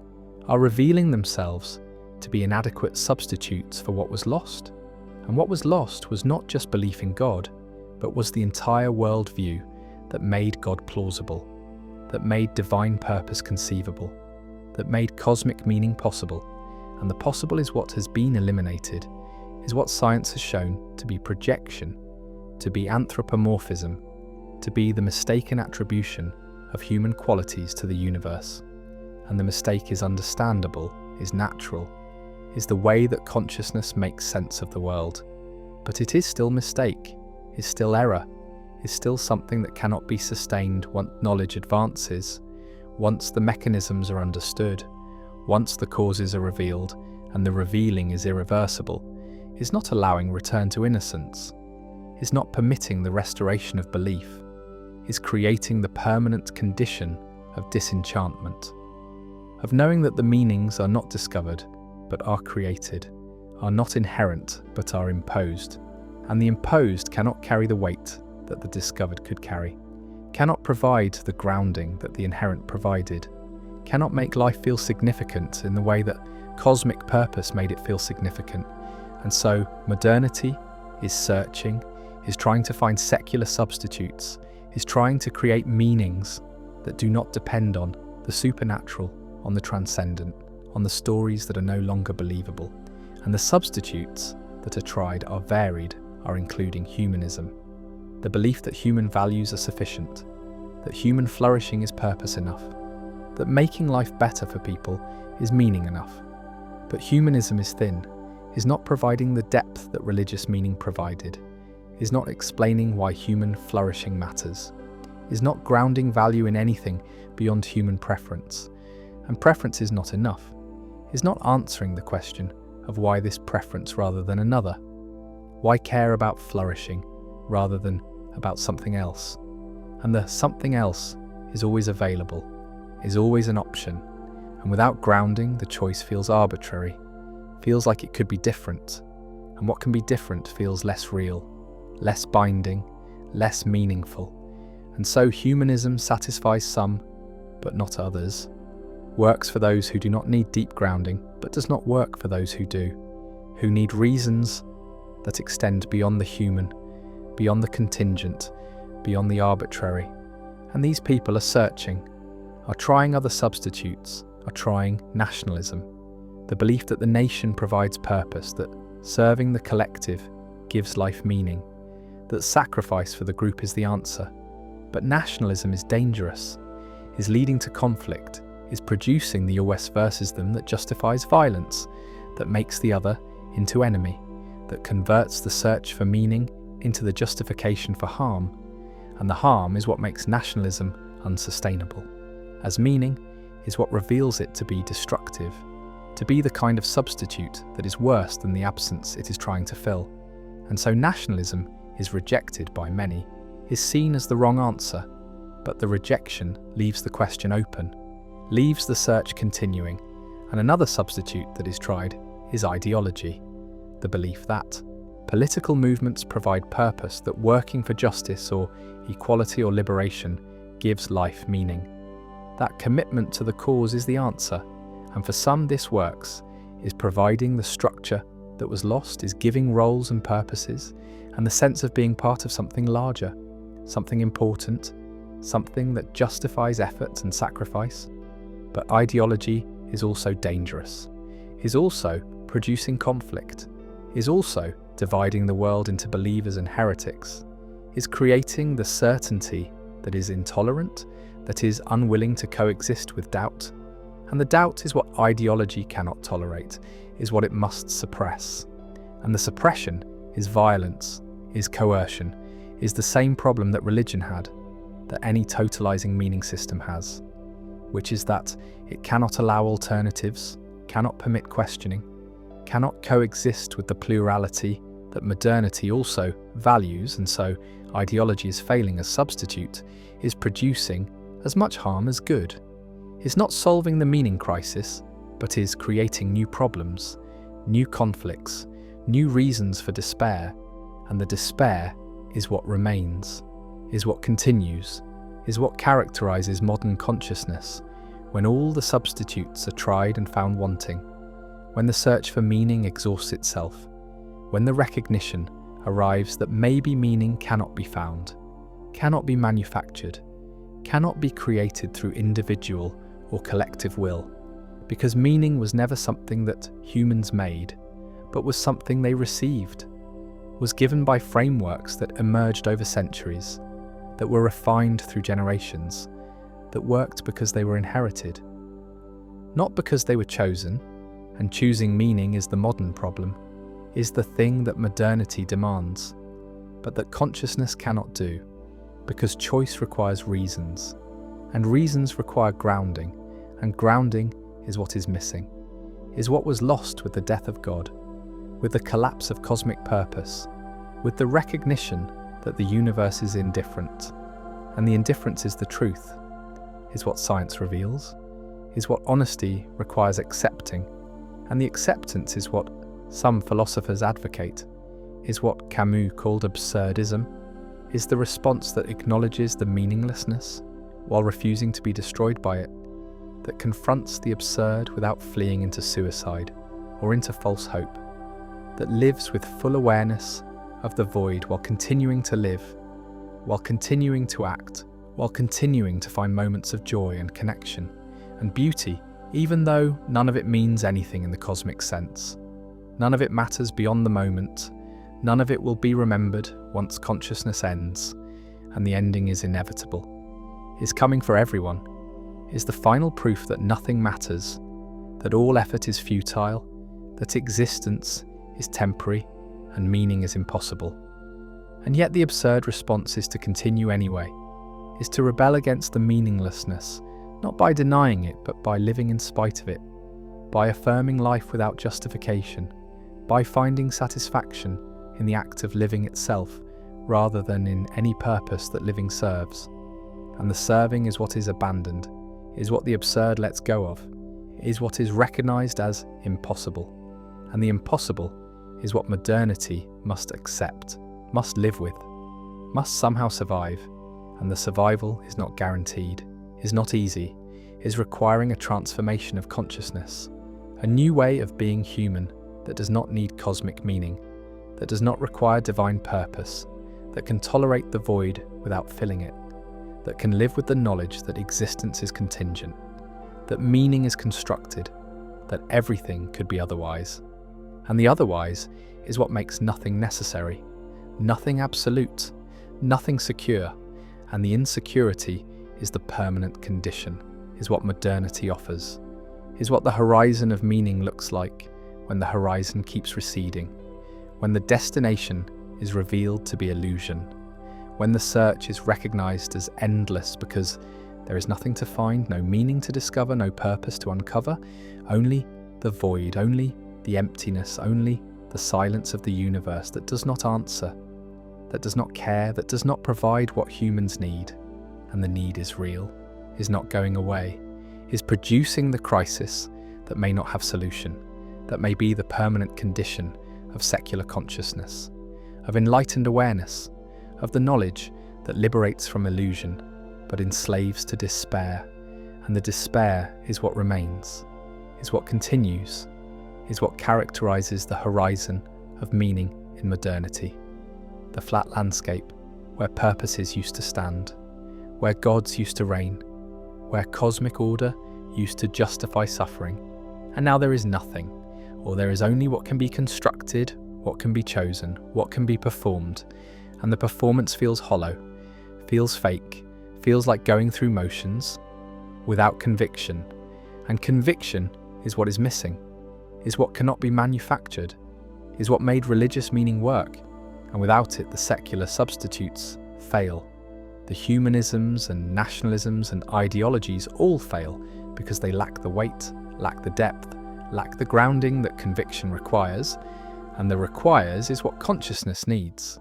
are revealing themselves to be inadequate substitutes for what was lost. And what was lost was not just belief in God, but was the entire worldview that made God plausible, that made divine purpose conceivable, that made cosmic meaning possible. And the possible is what has been eliminated, is what science has shown to be projection, to be anthropomorphism, to be the mistaken attribution of human qualities to the universe. And the mistake is understandable, is natural, is the way that consciousness makes sense of the world. But it is still mistake, is still error, is still something that cannot be sustained once knowledge advances, once the mechanisms are understood, once the causes are revealed and the revealing is irreversible, is not allowing return to innocence, is not permitting the restoration of belief, is creating the permanent condition of disenchantment, of knowing that the meanings are not discovered but are created, are not inherent but are imposed, and the imposed cannot carry the weight that the discovered could carry, cannot provide the grounding that the inherent provided, cannot make life feel significant in the way that cosmic purpose made it feel significant. And so modernity is searching, is trying to find secular substitutes, is trying to create meanings that do not depend on the supernatural, on the transcendent, on the stories that are no longer believable. And the substitutes that are tried are varied, are including humanism, the belief that human values are sufficient, that human flourishing is purpose enough, that making life better for people is meaning enough. But humanism is thin, is not providing the depth that religious meaning provided, is not explaining why human flourishing matters, is not grounding value in anything beyond human preference. And preference is not enough, is not answering the question of why this preference rather than another. Why care about flourishing rather than about something else? And the something else is always available, is always an option, and without grounding, the choice feels arbitrary, feels like it could be different, and what can be different feels less real, less binding, less meaningful. And so humanism satisfies some, but not others, works for those who do not need deep grounding, but does not work for those who do, who need reasons that extend beyond the human, beyond the contingent, beyond the arbitrary. And these people are searching, are trying other substitutes, are trying nationalism, the belief that the nation provides purpose, that serving the collective gives life meaning, that sacrifice for the group is the answer. But nationalism is dangerous, is leading to conflict, is producing the us versus them that justifies violence, that makes the other into enemy, that converts the search for meaning into the justification for harm. And the harm is what makes nationalism unsustainable, as meaning is what reveals it to be destructive, to be the kind of substitute that is worse than the absence it is trying to fill. And so nationalism is rejected by many, is seen as the wrong answer, but the rejection leaves the question open, leaves the search continuing. And another substitute that is tried is ideology, the belief that political movements provide purpose, that working for justice or equality or liberation gives life meaning. That commitment to the cause is the answer, and for some this works, is providing the structure that was lost, is giving roles and purposes, and the sense of being part of something larger, something important, something that justifies effort and sacrifice. But ideology is also dangerous, is also producing conflict, is also dividing the world into believers and heretics, is creating the certainty that is intolerant, that is unwilling to coexist with doubt. And the doubt is what ideology cannot tolerate, is what it must suppress. And the suppression is violence, is coercion, is the same problem that religion had, that any totalizing meaning system has, which is that it cannot allow alternatives, cannot permit questioning, cannot coexist with the plurality that modernity also values. And so ideology is failing as substitute, is producing as much harm as good, is not solving the meaning crisis, but is creating new problems, new conflicts, new reasons for despair. And the despair is what remains, is what continues, is what characterizes modern consciousness, when all the substitutes are tried and found wanting, when the search for meaning exhausts itself, when the recognition arrives that maybe meaning cannot be found, cannot be manufactured, cannot be created through individual or collective will, because meaning was never something that humans made, but was something they received, was given by frameworks that emerged over centuries, that were refined through generations, that worked because they were inherited, not because they were chosen, and choosing meaning is the modern problem, is the thing that modernity demands, but that consciousness cannot do, because choice requires reasons, and reasons require grounding, and grounding is what is missing, is what was lost with the death of God, with the collapse of cosmic purpose, with the recognition that the universe is indifferent, and the indifference is the truth, is what science reveals, is what honesty requires accepting, and the acceptance is what some philosophers advocate, is what Camus called absurdism, is the response that acknowledges the meaninglessness while refusing to be destroyed by it, that confronts the absurd without fleeing into suicide or into false hope, that lives with full awareness of the void while continuing to live, while continuing to act, while continuing to find moments of joy and connection and beauty, even though none of it means anything in the cosmic sense. None of it matters beyond the moment, none of it will be remembered once consciousness ends, and the ending is inevitable, is coming for everyone, is the final proof that nothing matters, that all effort is futile, that existence is temporary and meaning is impossible. And yet the absurd response is to continue anyway, is to rebel against the meaninglessness, not by denying it, but by living in spite of it, by affirming life without justification, by finding satisfaction in the act of living itself, rather than in any purpose that living serves. And the serving is what is abandoned, is what the absurd lets go of, is what is recognized as impossible. And the impossible is what modernity must accept, must live with, must somehow survive. And the survival is not guaranteed, is not easy, is requiring a transformation of consciousness, a new way of being human that does not need cosmic meaning, that does not require divine purpose, that can tolerate the void without filling it, that can live with the knowledge that existence is contingent, that meaning is constructed, that everything could be otherwise. And the otherwise is what makes nothing necessary, nothing absolute, nothing secure, and the insecurity is the permanent condition, is what modernity offers, is what the horizon of meaning looks like when the horizon keeps receding, when the destination is revealed to be illusion, when the search is recognized as endless because there is nothing to find, no meaning to discover, no purpose to uncover, only the void, only the emptiness, only the silence of the universe that does not answer, that does not care, that does not provide what humans need. And the need is real, is not going away, is producing the crisis that may not have solution, that may be the permanent condition of secular consciousness, of enlightened awareness, of the knowledge that liberates from illusion, but enslaves to despair. And the despair is what remains, is what continues, is what characterizes the horizon of meaning in modernity. The flat landscape where purposes used to stand, where gods used to reign, where cosmic order used to justify suffering, and now there is nothing, or there is only what can be constructed, what can be chosen, what can be performed, and the performance feels hollow, feels fake, feels like going through motions, without conviction, and conviction is what is missing, is what cannot be manufactured, is what made religious meaning work, and without it the secular substitutes fail. The humanisms and nationalisms and ideologies all fail because they lack the weight, lack the depth, lack the grounding that conviction requires, and the requires is what consciousness needs,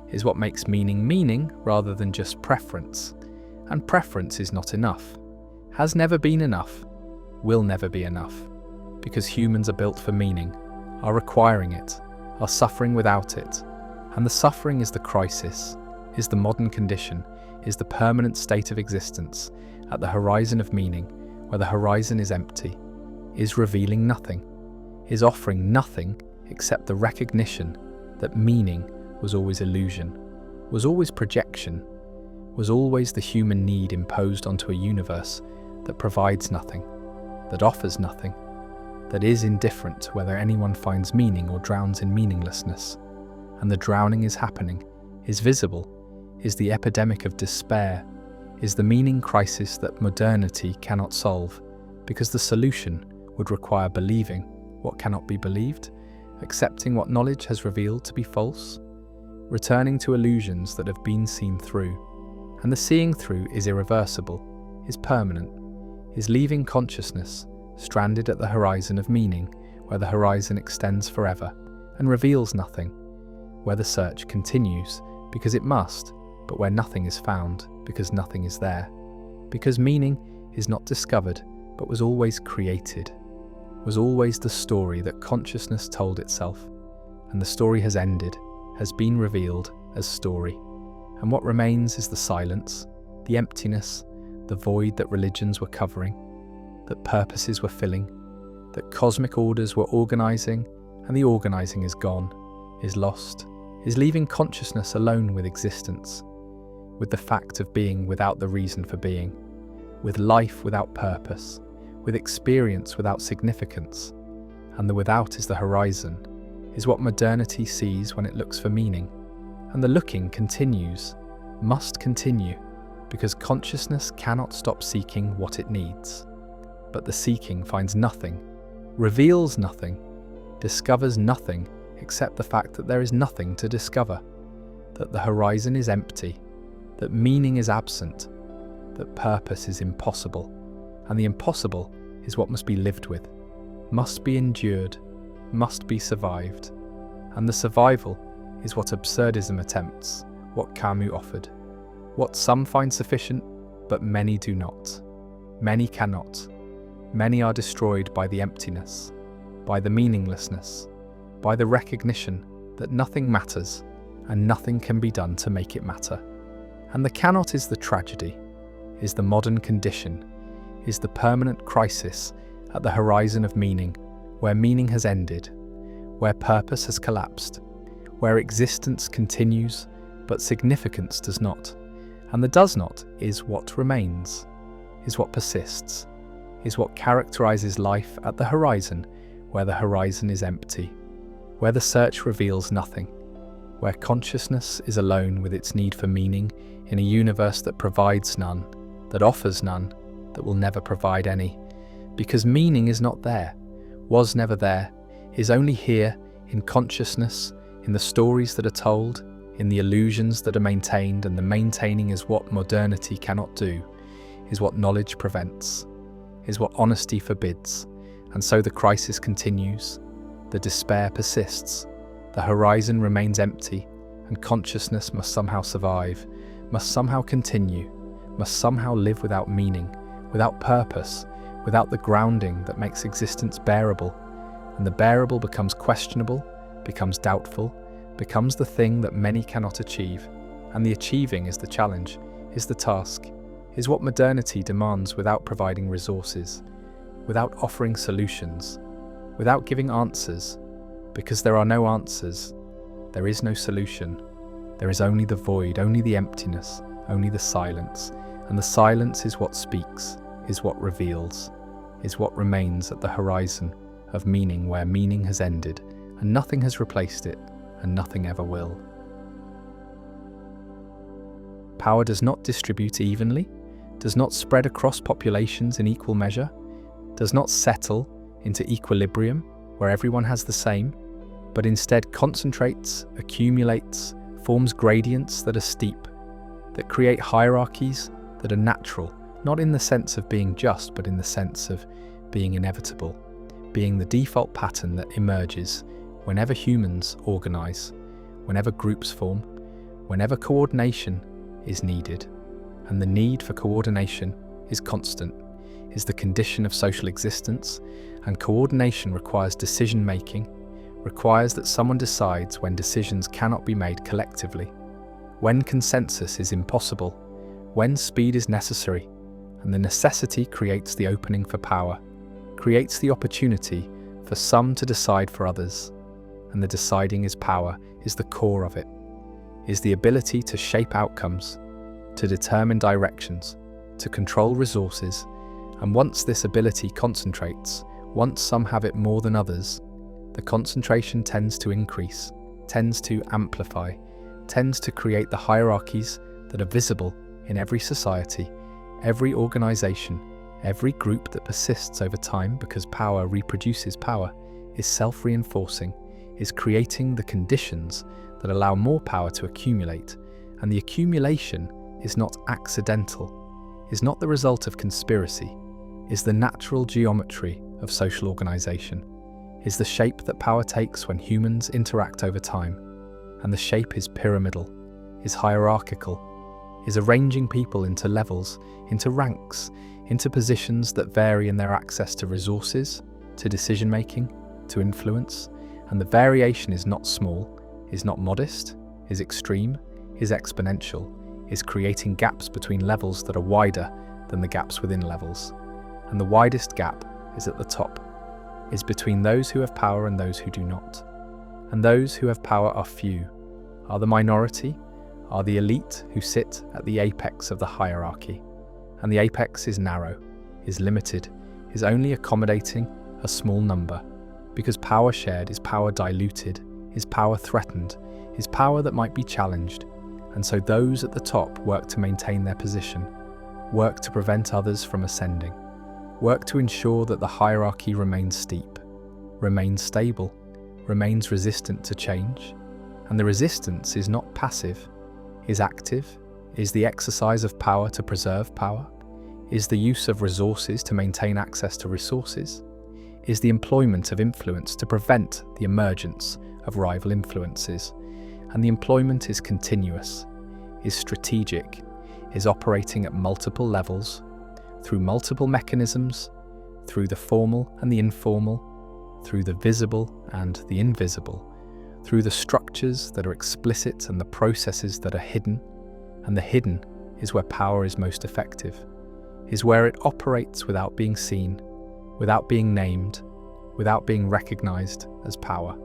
is what makes meaning meaning rather than just preference. And preference is not enough, has never been enough, will never be enough, because humans are built for meaning, are requiring it, are suffering without it. And the suffering is the crisis, is the modern condition, is the permanent state of existence at the horizon of meaning, where the horizon is empty, is revealing nothing, is offering nothing except the recognition that meaning was always illusion, was always projection, was always the human need imposed onto a universe that provides nothing, that offers nothing, that is indifferent to whether anyone finds meaning or drowns in meaninglessness. And the drowning is happening, is visible, is the epidemic of despair, is the meaning crisis that modernity cannot solve, because the solution would require believing what cannot be believed, accepting what knowledge has revealed to be false, returning to illusions that have been seen through. And the seeing through is irreversible, is permanent, is leaving consciousness stranded at the horizon of meaning, where the horizon extends forever and reveals nothing, where the search continues because it must, but where nothing is found because nothing is there, because meaning is not discovered but was always created, was always the story that consciousness told itself, and the story has ended, has been revealed as story. And what remains is the silence, the emptiness, the void that religions were covering, that purposes were filling, that cosmic orders were organizing, and the organizing is gone, is lost, is leaving consciousness alone with existence, with the fact of being without the reason for being, with life without purpose, with experience without significance. And the without is the horizon, is what modernity sees when it looks for meaning. And the looking continues, must continue, because consciousness cannot stop seeking what it needs. But the seeking finds nothing, reveals nothing, discovers nothing except the fact that there is nothing to discover, that the horizon is empty, that meaning is absent, that purpose is impossible, and the impossible is what must be lived with, must be endured, must be survived. And the survival is what absurdism attempts, what Camus offered, what some find sufficient, but many do not. Many cannot. Many are destroyed by the emptiness, by the meaninglessness, by the recognition that nothing matters and nothing can be done to make it matter. And the cannot is the tragedy, is the modern condition, is the permanent crisis at the horizon of meaning, where meaning has ended, where purpose has collapsed, where existence continues but significance does not. And the does not is what remains, is what persists, is what characterizes life at the horizon, where the horizon is empty, where the search reveals nothing, where consciousness is alone with its need for meaning in a universe that provides none, that offers none, that will never provide any, because meaning is not there, was never there, is only here in consciousness, in the stories that are told, in the illusions that are maintained, and the maintaining is what modernity cannot do, is what knowledge prevents, is what honesty forbids. And so the crisis continues, the despair persists, the horizon remains empty, and consciousness must somehow survive, must somehow continue, must somehow live without meaning, without purpose, without the grounding that makes existence bearable. And the bearable becomes questionable, becomes doubtful, becomes the thing that many cannot achieve. And the achieving is the challenge, is the task, is what modernity demands without providing resources, without offering solutions, without giving answers, because there are no answers, there is no solution, there is only the void, only the emptiness, only the silence, and the silence is what speaks, is what reveals, is what remains at the horizon of meaning where meaning has ended, and nothing has replaced it, and nothing ever will. Power does not distribute evenly, does not spread across populations in equal measure, does not settle into equilibrium where everyone has the same, but instead concentrates, accumulates, forms gradients that are steep, that create hierarchies that are natural, not in the sense of being just, but in the sense of being inevitable, being the default pattern that emerges whenever humans organize, whenever groups form, whenever coordination is needed. And the need for coordination is constant, is the condition of social existence, and coordination requires decision-making, requires that someone decides when decisions cannot be made collectively, when consensus is impossible, when speed is necessary, and the necessity creates the opening for power, creates the opportunity for some to decide for others, and the deciding is power, is the core of it, is the ability to shape outcomes, to determine directions, to control resources, and once this ability concentrates, once some have it more than others, the concentration tends to increase, tends to amplify, tends to create the hierarchies that are visible in every society, every organization, every group that persists over time because power reproduces power, is self-reinforcing, is creating the conditions that allow more power to accumulate, and the accumulation is not accidental, is not the result of conspiracy, is the natural geometry of social organization, is the shape that power takes when humans interact over time, and the shape is pyramidal, is hierarchical, is arranging people into levels, into ranks, into positions that vary in their access to resources, to decision-making, to influence, and the variation is not small, is not modest, is extreme, is exponential, is creating gaps between levels that are wider than the gaps within levels. And the widest gap is at the top, is between those who have power and those who do not. And those who have power are few, are the minority, are the elite who sit at the apex of the hierarchy. And the apex is narrow, is limited, is only accommodating a small number, because power shared is power diluted, is power threatened, is power that might be challenged, and so those at the top work to maintain their position, work to prevent others from ascending, work to ensure that the hierarchy remains steep, remains stable, remains resistant to change, and the resistance is not passive, is active, is the exercise of power to preserve power, is the use of resources to maintain access to resources, is the employment of influence to prevent the emergence of rival influences, and the employment is continuous, is strategic, is operating at multiple levels, through multiple mechanisms, through the formal and the informal, through the visible and the invisible, through the structures that are explicit and the processes that are hidden, and the hidden is where power is most effective, is where it operates without being seen, without being named, without being recognized as power.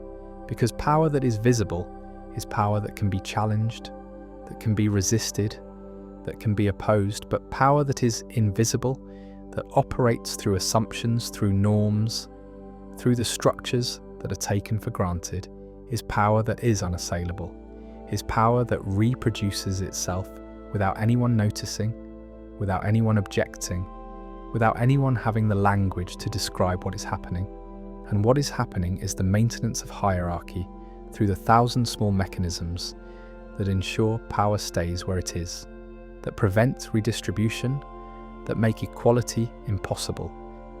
Because power that is visible is power that can be challenged, that can be resisted, that can be opposed, but power that is invisible, that operates through assumptions, through norms, through the structures that are taken for granted, is power that is unassailable, is power that reproduces itself without anyone noticing, without anyone objecting, without anyone having the language to describe what is happening. And what is happening is the maintenance of hierarchy through the 1,000 small mechanisms that ensure power stays where it is, that prevent redistribution, that make equality impossible,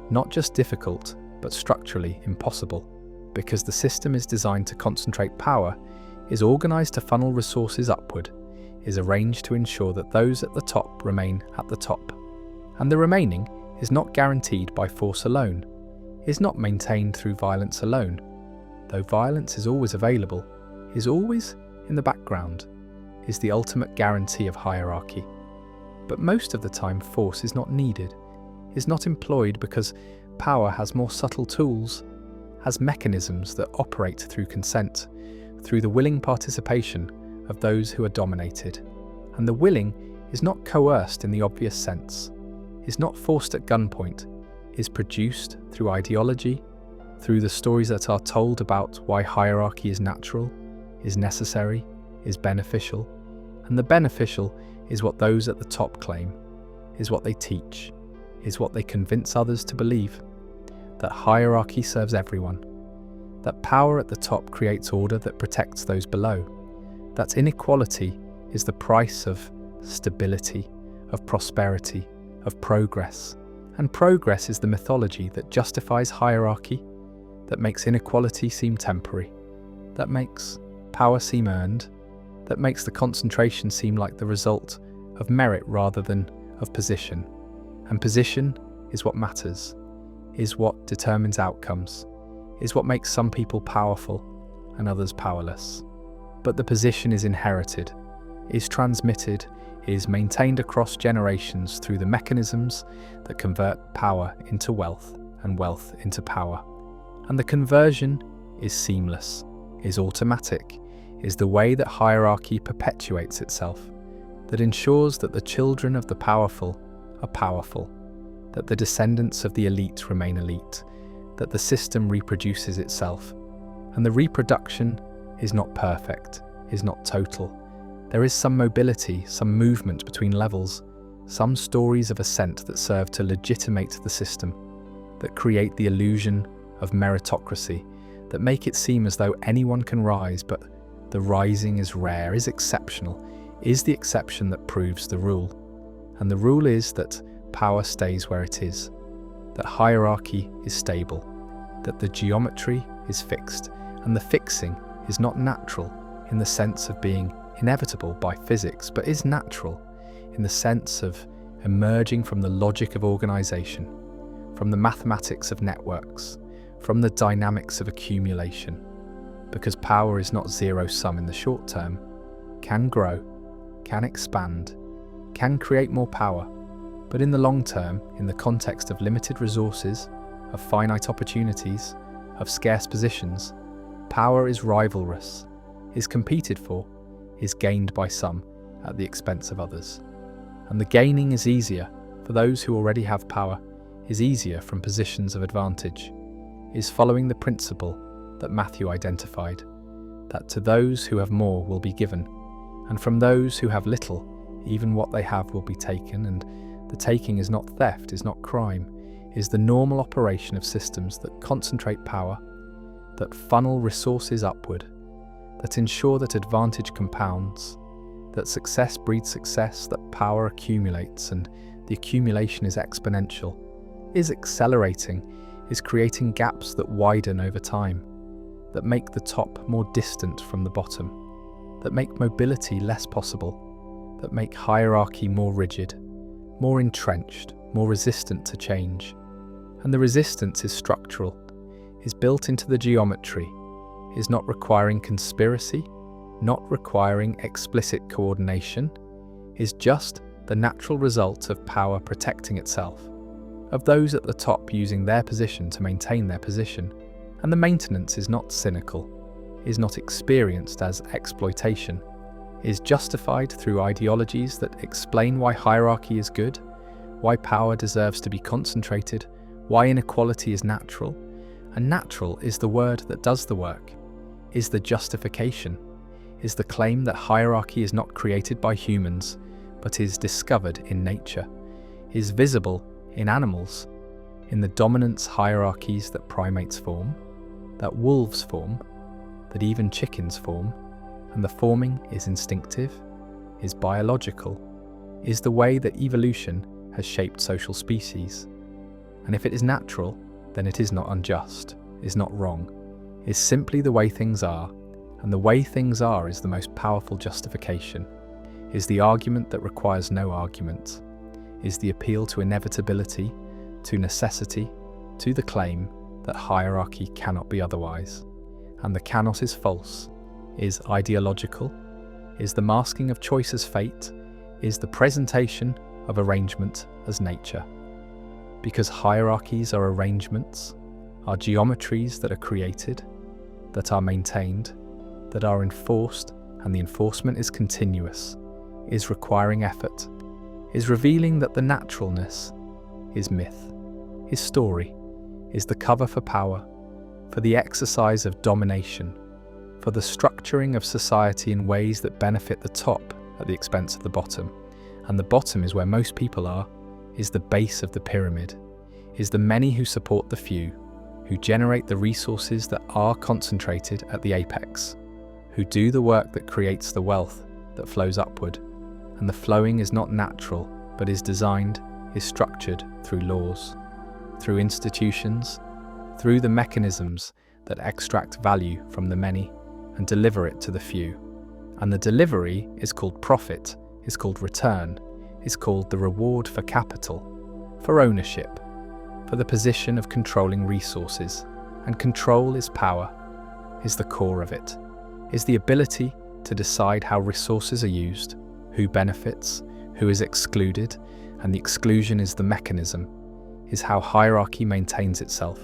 not just difficult, but structurally impossible, because the system is designed to concentrate power, is organized to funnel resources upward, is arranged to ensure that those at the top remain at the top, and the remaining is not guaranteed by force alone, is not maintained through violence alone, though violence is always available, is always in the background, is the ultimate guarantee of hierarchy. But most of the time force is not needed, is not employed because power has more subtle tools, has mechanisms that operate through consent, through the willing participation of those who are dominated. And the willing is not coerced in the obvious sense, is not forced at gunpoint, is produced through ideology, through the stories that are told about why hierarchy is natural, is necessary, is beneficial. And the beneficial is what those at the top claim, is what they teach, is what they convince others to believe, that hierarchy serves everyone, that power at the top creates order that protects those below, that inequality is the price of stability, of prosperity, of progress, and progress is the mythology that justifies hierarchy, that makes inequality seem temporary, that makes power seem earned, that makes the concentration seem like the result of merit rather than of position. And position is what matters, is what determines outcomes, is what makes some people powerful and others powerless. But the position is inherited, is transmitted, is maintained across generations through the mechanisms that convert power into wealth and wealth into power. And the conversion is seamless, is automatic, is the way that hierarchy perpetuates itself, that ensures that the children of the powerful are powerful, that the descendants of the elite remain elite, that the system reproduces itself. And the reproduction is not perfect, is not total. There is some mobility, some movement between levels, some stories of ascent that serve to legitimate the system, that create the illusion of meritocracy, that make it seem as though anyone can rise, but the rising is rare, is exceptional, is the exception that proves the rule. And the rule is that power stays where it is, that hierarchy is stable, that the geometry is fixed, and the fixing is not natural in the sense of being inevitable by physics, but is natural in the sense of emerging from the logic of organization, from the mathematics of networks, from the dynamics of accumulation, because power is not zero-sum in the short term, can grow, can expand, can create more power, but in the long term, in the context of limited resources, of finite opportunities, of scarce positions, power is rivalrous, is competed for, is gained by some at the expense of others. And the gaining is easier for those who already have power, is easier from positions of advantage, is following the principle that Matthew identified, that to those who have more will be given, and from those who have little, even what they have will be taken, and the taking is not theft, is not crime, is the normal operation of systems that concentrate power, that funnel resources upward, that ensure that advantage compounds, that success breeds success, that power accumulates and the accumulation is exponential, is accelerating, is creating gaps that widen over time, that make the top more distant from the bottom, that make mobility less possible, that make hierarchy more rigid, more entrenched, more resistant to change. And the resistance is structural, is built into the geometry, is not requiring conspiracy, not requiring explicit coordination, is just the natural result of power protecting itself, of those at the top using their position to maintain their position. And the maintenance is not cynical, is not experienced as exploitation, is justified through ideologies that explain why hierarchy is good, why power deserves to be concentrated, why inequality is natural. And natural is the word that does the work, is the justification, is the claim that hierarchy is not created by humans, but is discovered in nature, is visible in animals, in the dominance hierarchies that primates form, that wolves form, that even chickens form, and the forming is instinctive, is biological, is the way that evolution has shaped social species. And if it is natural, then it is not unjust, is not wrong, is simply the way things are, and the way things are is the most powerful justification, is the argument that requires no argument, is the appeal to inevitability, to necessity, to the claim that hierarchy cannot be otherwise. And the cannot is false, is ideological, is the masking of choice as fate, is the presentation of arrangement as nature. Because hierarchies are arrangements, are geometries that are created, that are maintained, that are enforced, and the enforcement is continuous, is requiring effort, is revealing that the naturalness is myth, is story, is the cover for power, for the exercise of domination, for the structuring of society in ways that benefit the top at the expense of the bottom. And the bottom is where most people are, is the base of the pyramid, is the many who support the few, who generate the resources that are concentrated at the apex, who do the work that creates the wealth that flows upward. And the flowing is not natural, but is designed, is structured through laws, through institutions, through the mechanisms that extract value from the many and deliver it to the few. And the delivery is called profit, is called return, is called the reward for capital, for ownership, for the position of controlling resources. And control is power, is the core of it, is the ability to decide how resources are used, who benefits, who is excluded, and the exclusion is the mechanism, is how hierarchy maintains itself,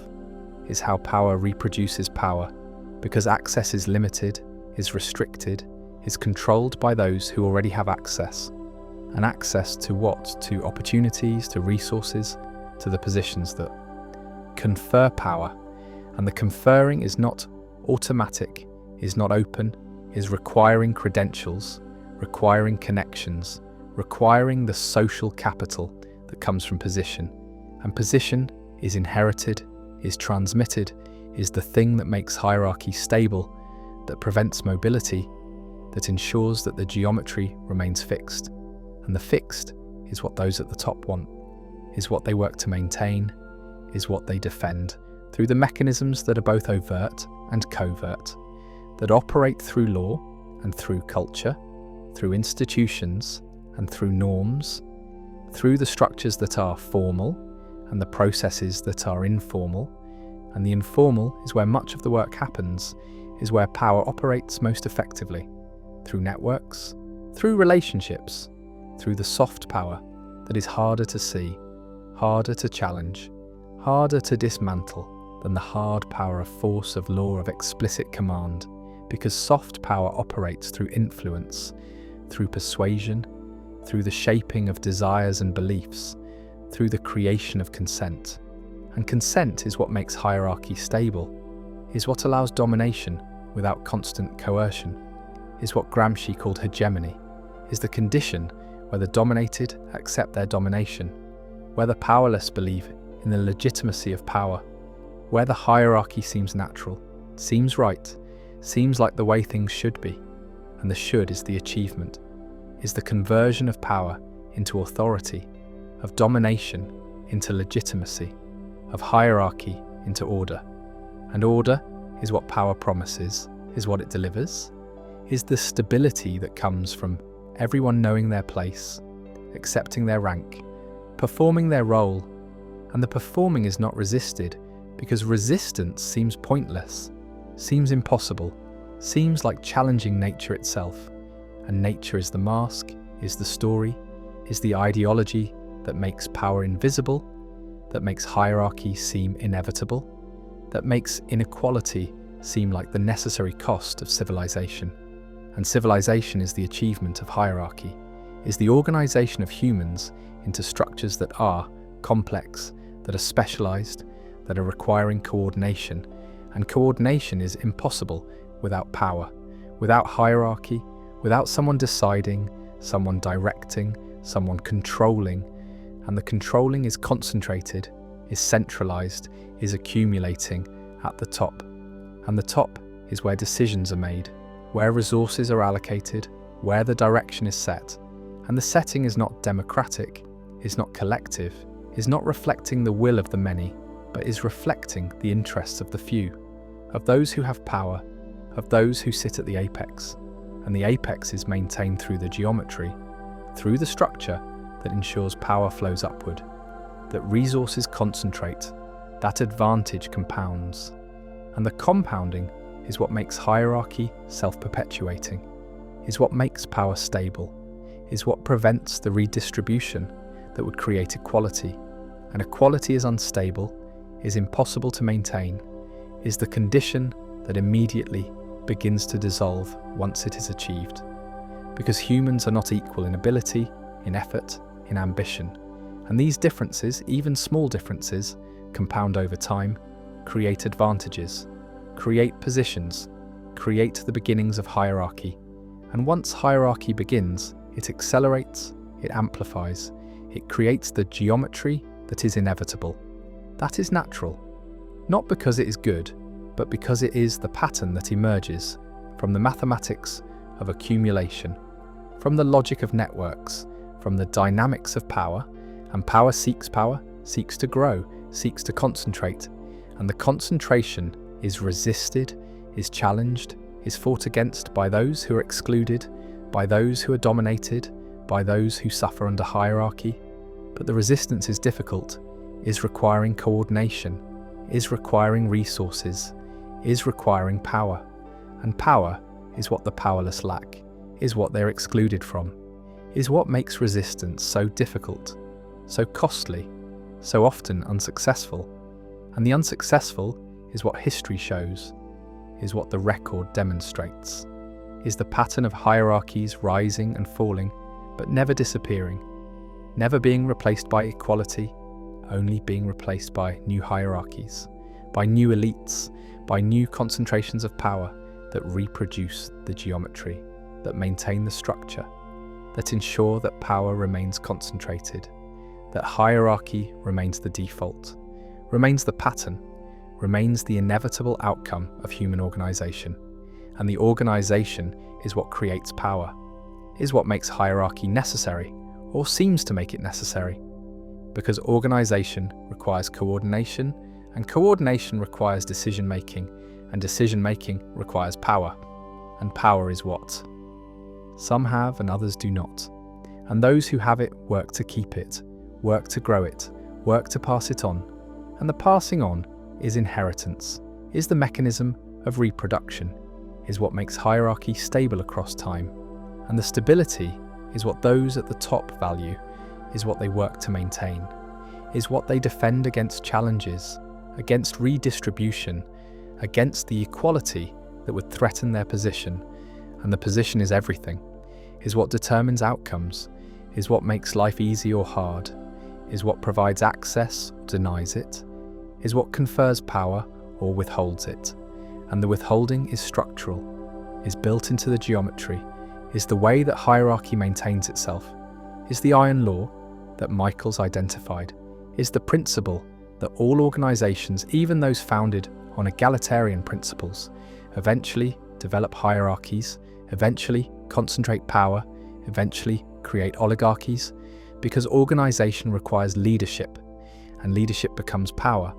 is how power reproduces power, because access is limited, is restricted, is controlled by those who already have access. And access to what? To opportunities, to resources, to the positions that confer power. And the conferring is not automatic, is not open, is requiring credentials, requiring connections, requiring the social capital that comes from position. And position is inherited, is transmitted, is the thing that makes hierarchy stable, that prevents mobility, that ensures that the geometry remains fixed. And the fixed is what those at the top want, is what they work to maintain, is what they defend through the mechanisms that are both overt and covert, that operate through law and through culture, through institutions and through norms, through the structures that are formal and the processes that are informal. And the informal is where much of the work happens, is where power operates most effectively, through networks, through relationships, through the soft power that is harder to see, harder to challenge, harder to dismantle than the hard power of force, of law, of explicit command, because soft power operates through influence, through persuasion, through the shaping of desires and beliefs, through the creation of consent. And consent is what makes hierarchy stable, is what allows domination without constant coercion, is what Gramsci called hegemony, is the condition where the dominated accept their domination, where the powerless believe in the legitimacy of power, where the hierarchy seems natural, seems right, seems like the way things should be, and the should is the achievement, is the conversion of power into authority, of domination into legitimacy, of hierarchy into order. And order is what power promises, is what it delivers, is the stability that comes from everyone knowing their place, accepting their rank, performing their role. And the performing is not resisted, because resistance seems pointless, seems impossible, seems like challenging nature itself. And nature is the mask, is the story, is the ideology that makes power invisible, that makes hierarchy seem inevitable, that makes inequality seem like the necessary cost of civilization. And civilization is the achievement of hierarchy, is the organization of humans into structures that are complex, that are specialized, that are requiring coordination. And coordination is impossible without power, without hierarchy, without someone deciding, someone directing, someone controlling. And the controlling is concentrated, is centralized, is accumulating at the top. And the top is where decisions are made, where resources are allocated, where the direction is set. And the setting is not democratic, is not collective, is not reflecting the will of the many, but is reflecting the interests of the few, of those who have power, of those who sit at the apex. And the apex is maintained through the geometry, through the structure that ensures power flows upward, that resources concentrate, that advantage compounds. And the compounding is what makes hierarchy self-perpetuating, is what makes power stable, is what prevents the redistribution that would create equality. And equality is unstable, is impossible to maintain, is the condition that immediately begins to dissolve once it is achieved. Because humans are not equal in ability, in effort, in ambition. And these differences, even small differences, compound over time, create advantages, create positions, create the beginnings of hierarchy. And once hierarchy begins, it accelerates, it amplifies, it creates the geometry that is inevitable. That is natural, not because it is good, but because it is the pattern that emerges from the mathematics of accumulation, from the logic of networks, from the dynamics of power. And power, seeks to grow, seeks to concentrate. And the concentration is resisted, is challenged, is fought against by those who are excluded, by those who are dominated, by those who suffer under hierarchy. But the resistance is difficult, is requiring coordination, is requiring resources, is requiring power. And power is what the powerless lack, is what they're excluded from, is what makes resistance so difficult, so costly, so often unsuccessful. And the unsuccessful is what history shows, is what the record demonstrates, is the pattern of hierarchies rising and falling, but never disappearing, never being replaced by equality, only being replaced by new hierarchies, by new elites, by new concentrations of power that reproduce the geometry, that maintain the structure, that ensure that power remains concentrated, that hierarchy remains the default, remains the pattern, remains the inevitable outcome of human organization. And the organization is what creates power, is what makes hierarchy necessary, or seems to make it necessary. Because organization requires coordination, and coordination requires decision-making, and decision-making requires power. And power is what? Some have and others do not. And those who have it work to keep it, work to grow it, work to pass it on. And the passing on is inheritance, is the mechanism of reproduction, is what makes hierarchy stable across time. And the stability is what those at the top value, is what they work to maintain, is what they defend against challenges, against redistribution, against the equality that would threaten their position. And the position is everything, is what determines outcomes, is what makes life easy or hard, is what provides access or denies it, is what confers power or withholds it. And the withholding is structural, is built into the geometry, is the way that hierarchy maintains itself, is the iron law that Michael's identified, is the principle that all organizations, even those founded on egalitarian principles, eventually develop hierarchies, eventually concentrate power, eventually create oligarchies, because organization requires leadership, and leadership becomes power,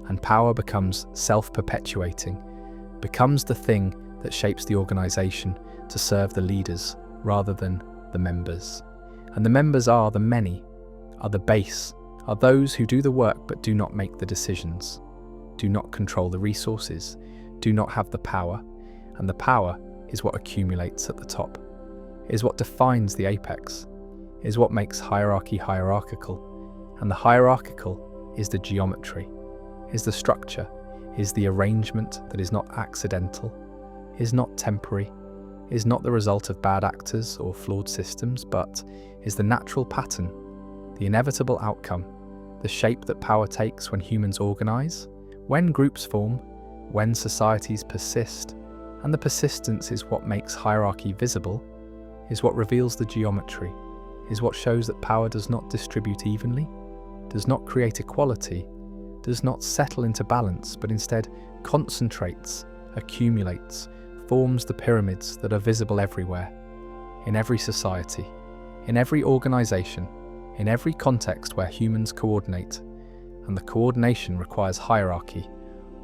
and power becomes self-perpetuating, becomes the thing that shapes the organization to serve the leaders rather than the members. And the members are the many, are the base, are those who do the work but do not make the decisions, do not control the resources, do not have the power, and the power is what accumulates at the top, is what defines the apex, is what makes hierarchy hierarchical, and the hierarchical is the geometry, is the structure, is the arrangement that is not accidental, is not temporary, is not the result of bad actors or flawed systems, but is the natural pattern, the inevitable outcome, the shape that power takes when humans organize, when groups form, when societies persist. And the persistence is what makes hierarchy visible, is what reveals the geometry, is what shows that power does not distribute evenly, does not create equality, does not settle into balance, but instead concentrates, accumulates, forms the pyramids that are visible everywhere, in every society, in every organization, in every context where humans coordinate. And the coordination requires hierarchy,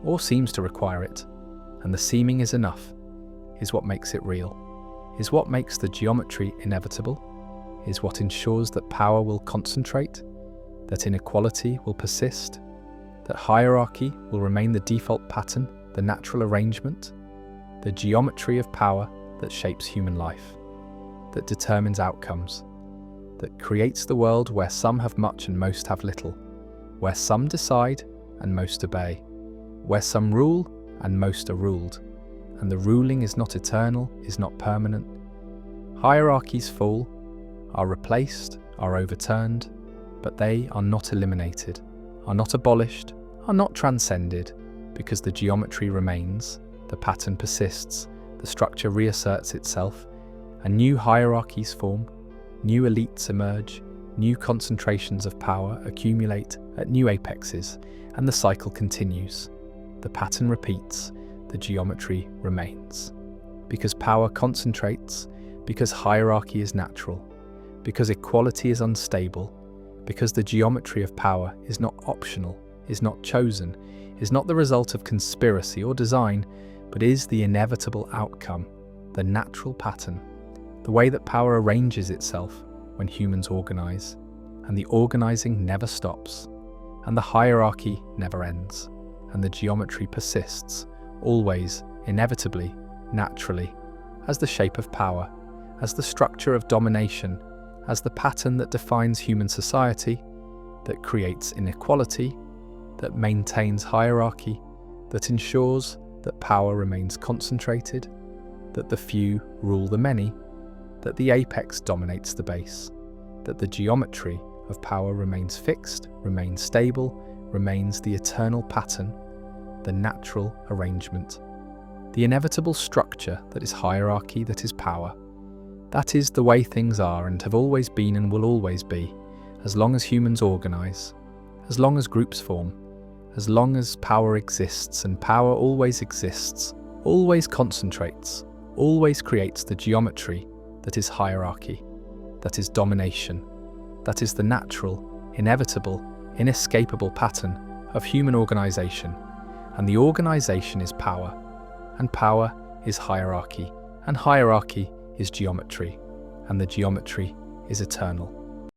or seems to require it. And the seeming is enough, is what makes it real, is what makes the geometry inevitable, is what ensures that power will concentrate, that inequality will persist, that hierarchy will remain the default pattern, the natural arrangement, the geometry of power that shapes human life, that determines outcomes, that creates the world where some have much and most have little, where some decide and most obey, where some rule and most are ruled, and the ruling is not eternal, is not permanent. Hierarchies fall, are replaced, are overturned, but they are not eliminated, are not abolished, are not transcended, because the geometry remains, the pattern persists, the structure reasserts itself, and new hierarchies form, new elites emerge, new concentrations of power accumulate at new apexes, and the cycle continues. The pattern repeats, the geometry remains. Because power concentrates, because hierarchy is natural, because equality is unstable, because the geometry of power is not optional, is not chosen, is not the result of conspiracy or design, but is the inevitable outcome, the natural pattern, the way that power arranges itself when humans organize, and the organizing never stops, and the hierarchy never ends, and the geometry persists, always, inevitably, naturally, as the shape of power, as the structure of domination, as the pattern that defines human society, that creates inequality, that maintains hierarchy, that ensures that power remains concentrated, that the few rule the many, that the apex dominates the base, that the geometry of power remains fixed, remains stable, remains the eternal pattern, the natural arrangement, the inevitable structure that is hierarchy, that is power. That is the way things are and have always been and will always be, as long as humans organise, as long as groups form, as long as power exists, and power always exists, always concentrates, always creates the geometry that is hierarchy, that is domination, that is the natural, inevitable, inescapable pattern of human organisation. And the organisation is power, and power is hierarchy, and hierarchy is geometry, and the geometry is eternal.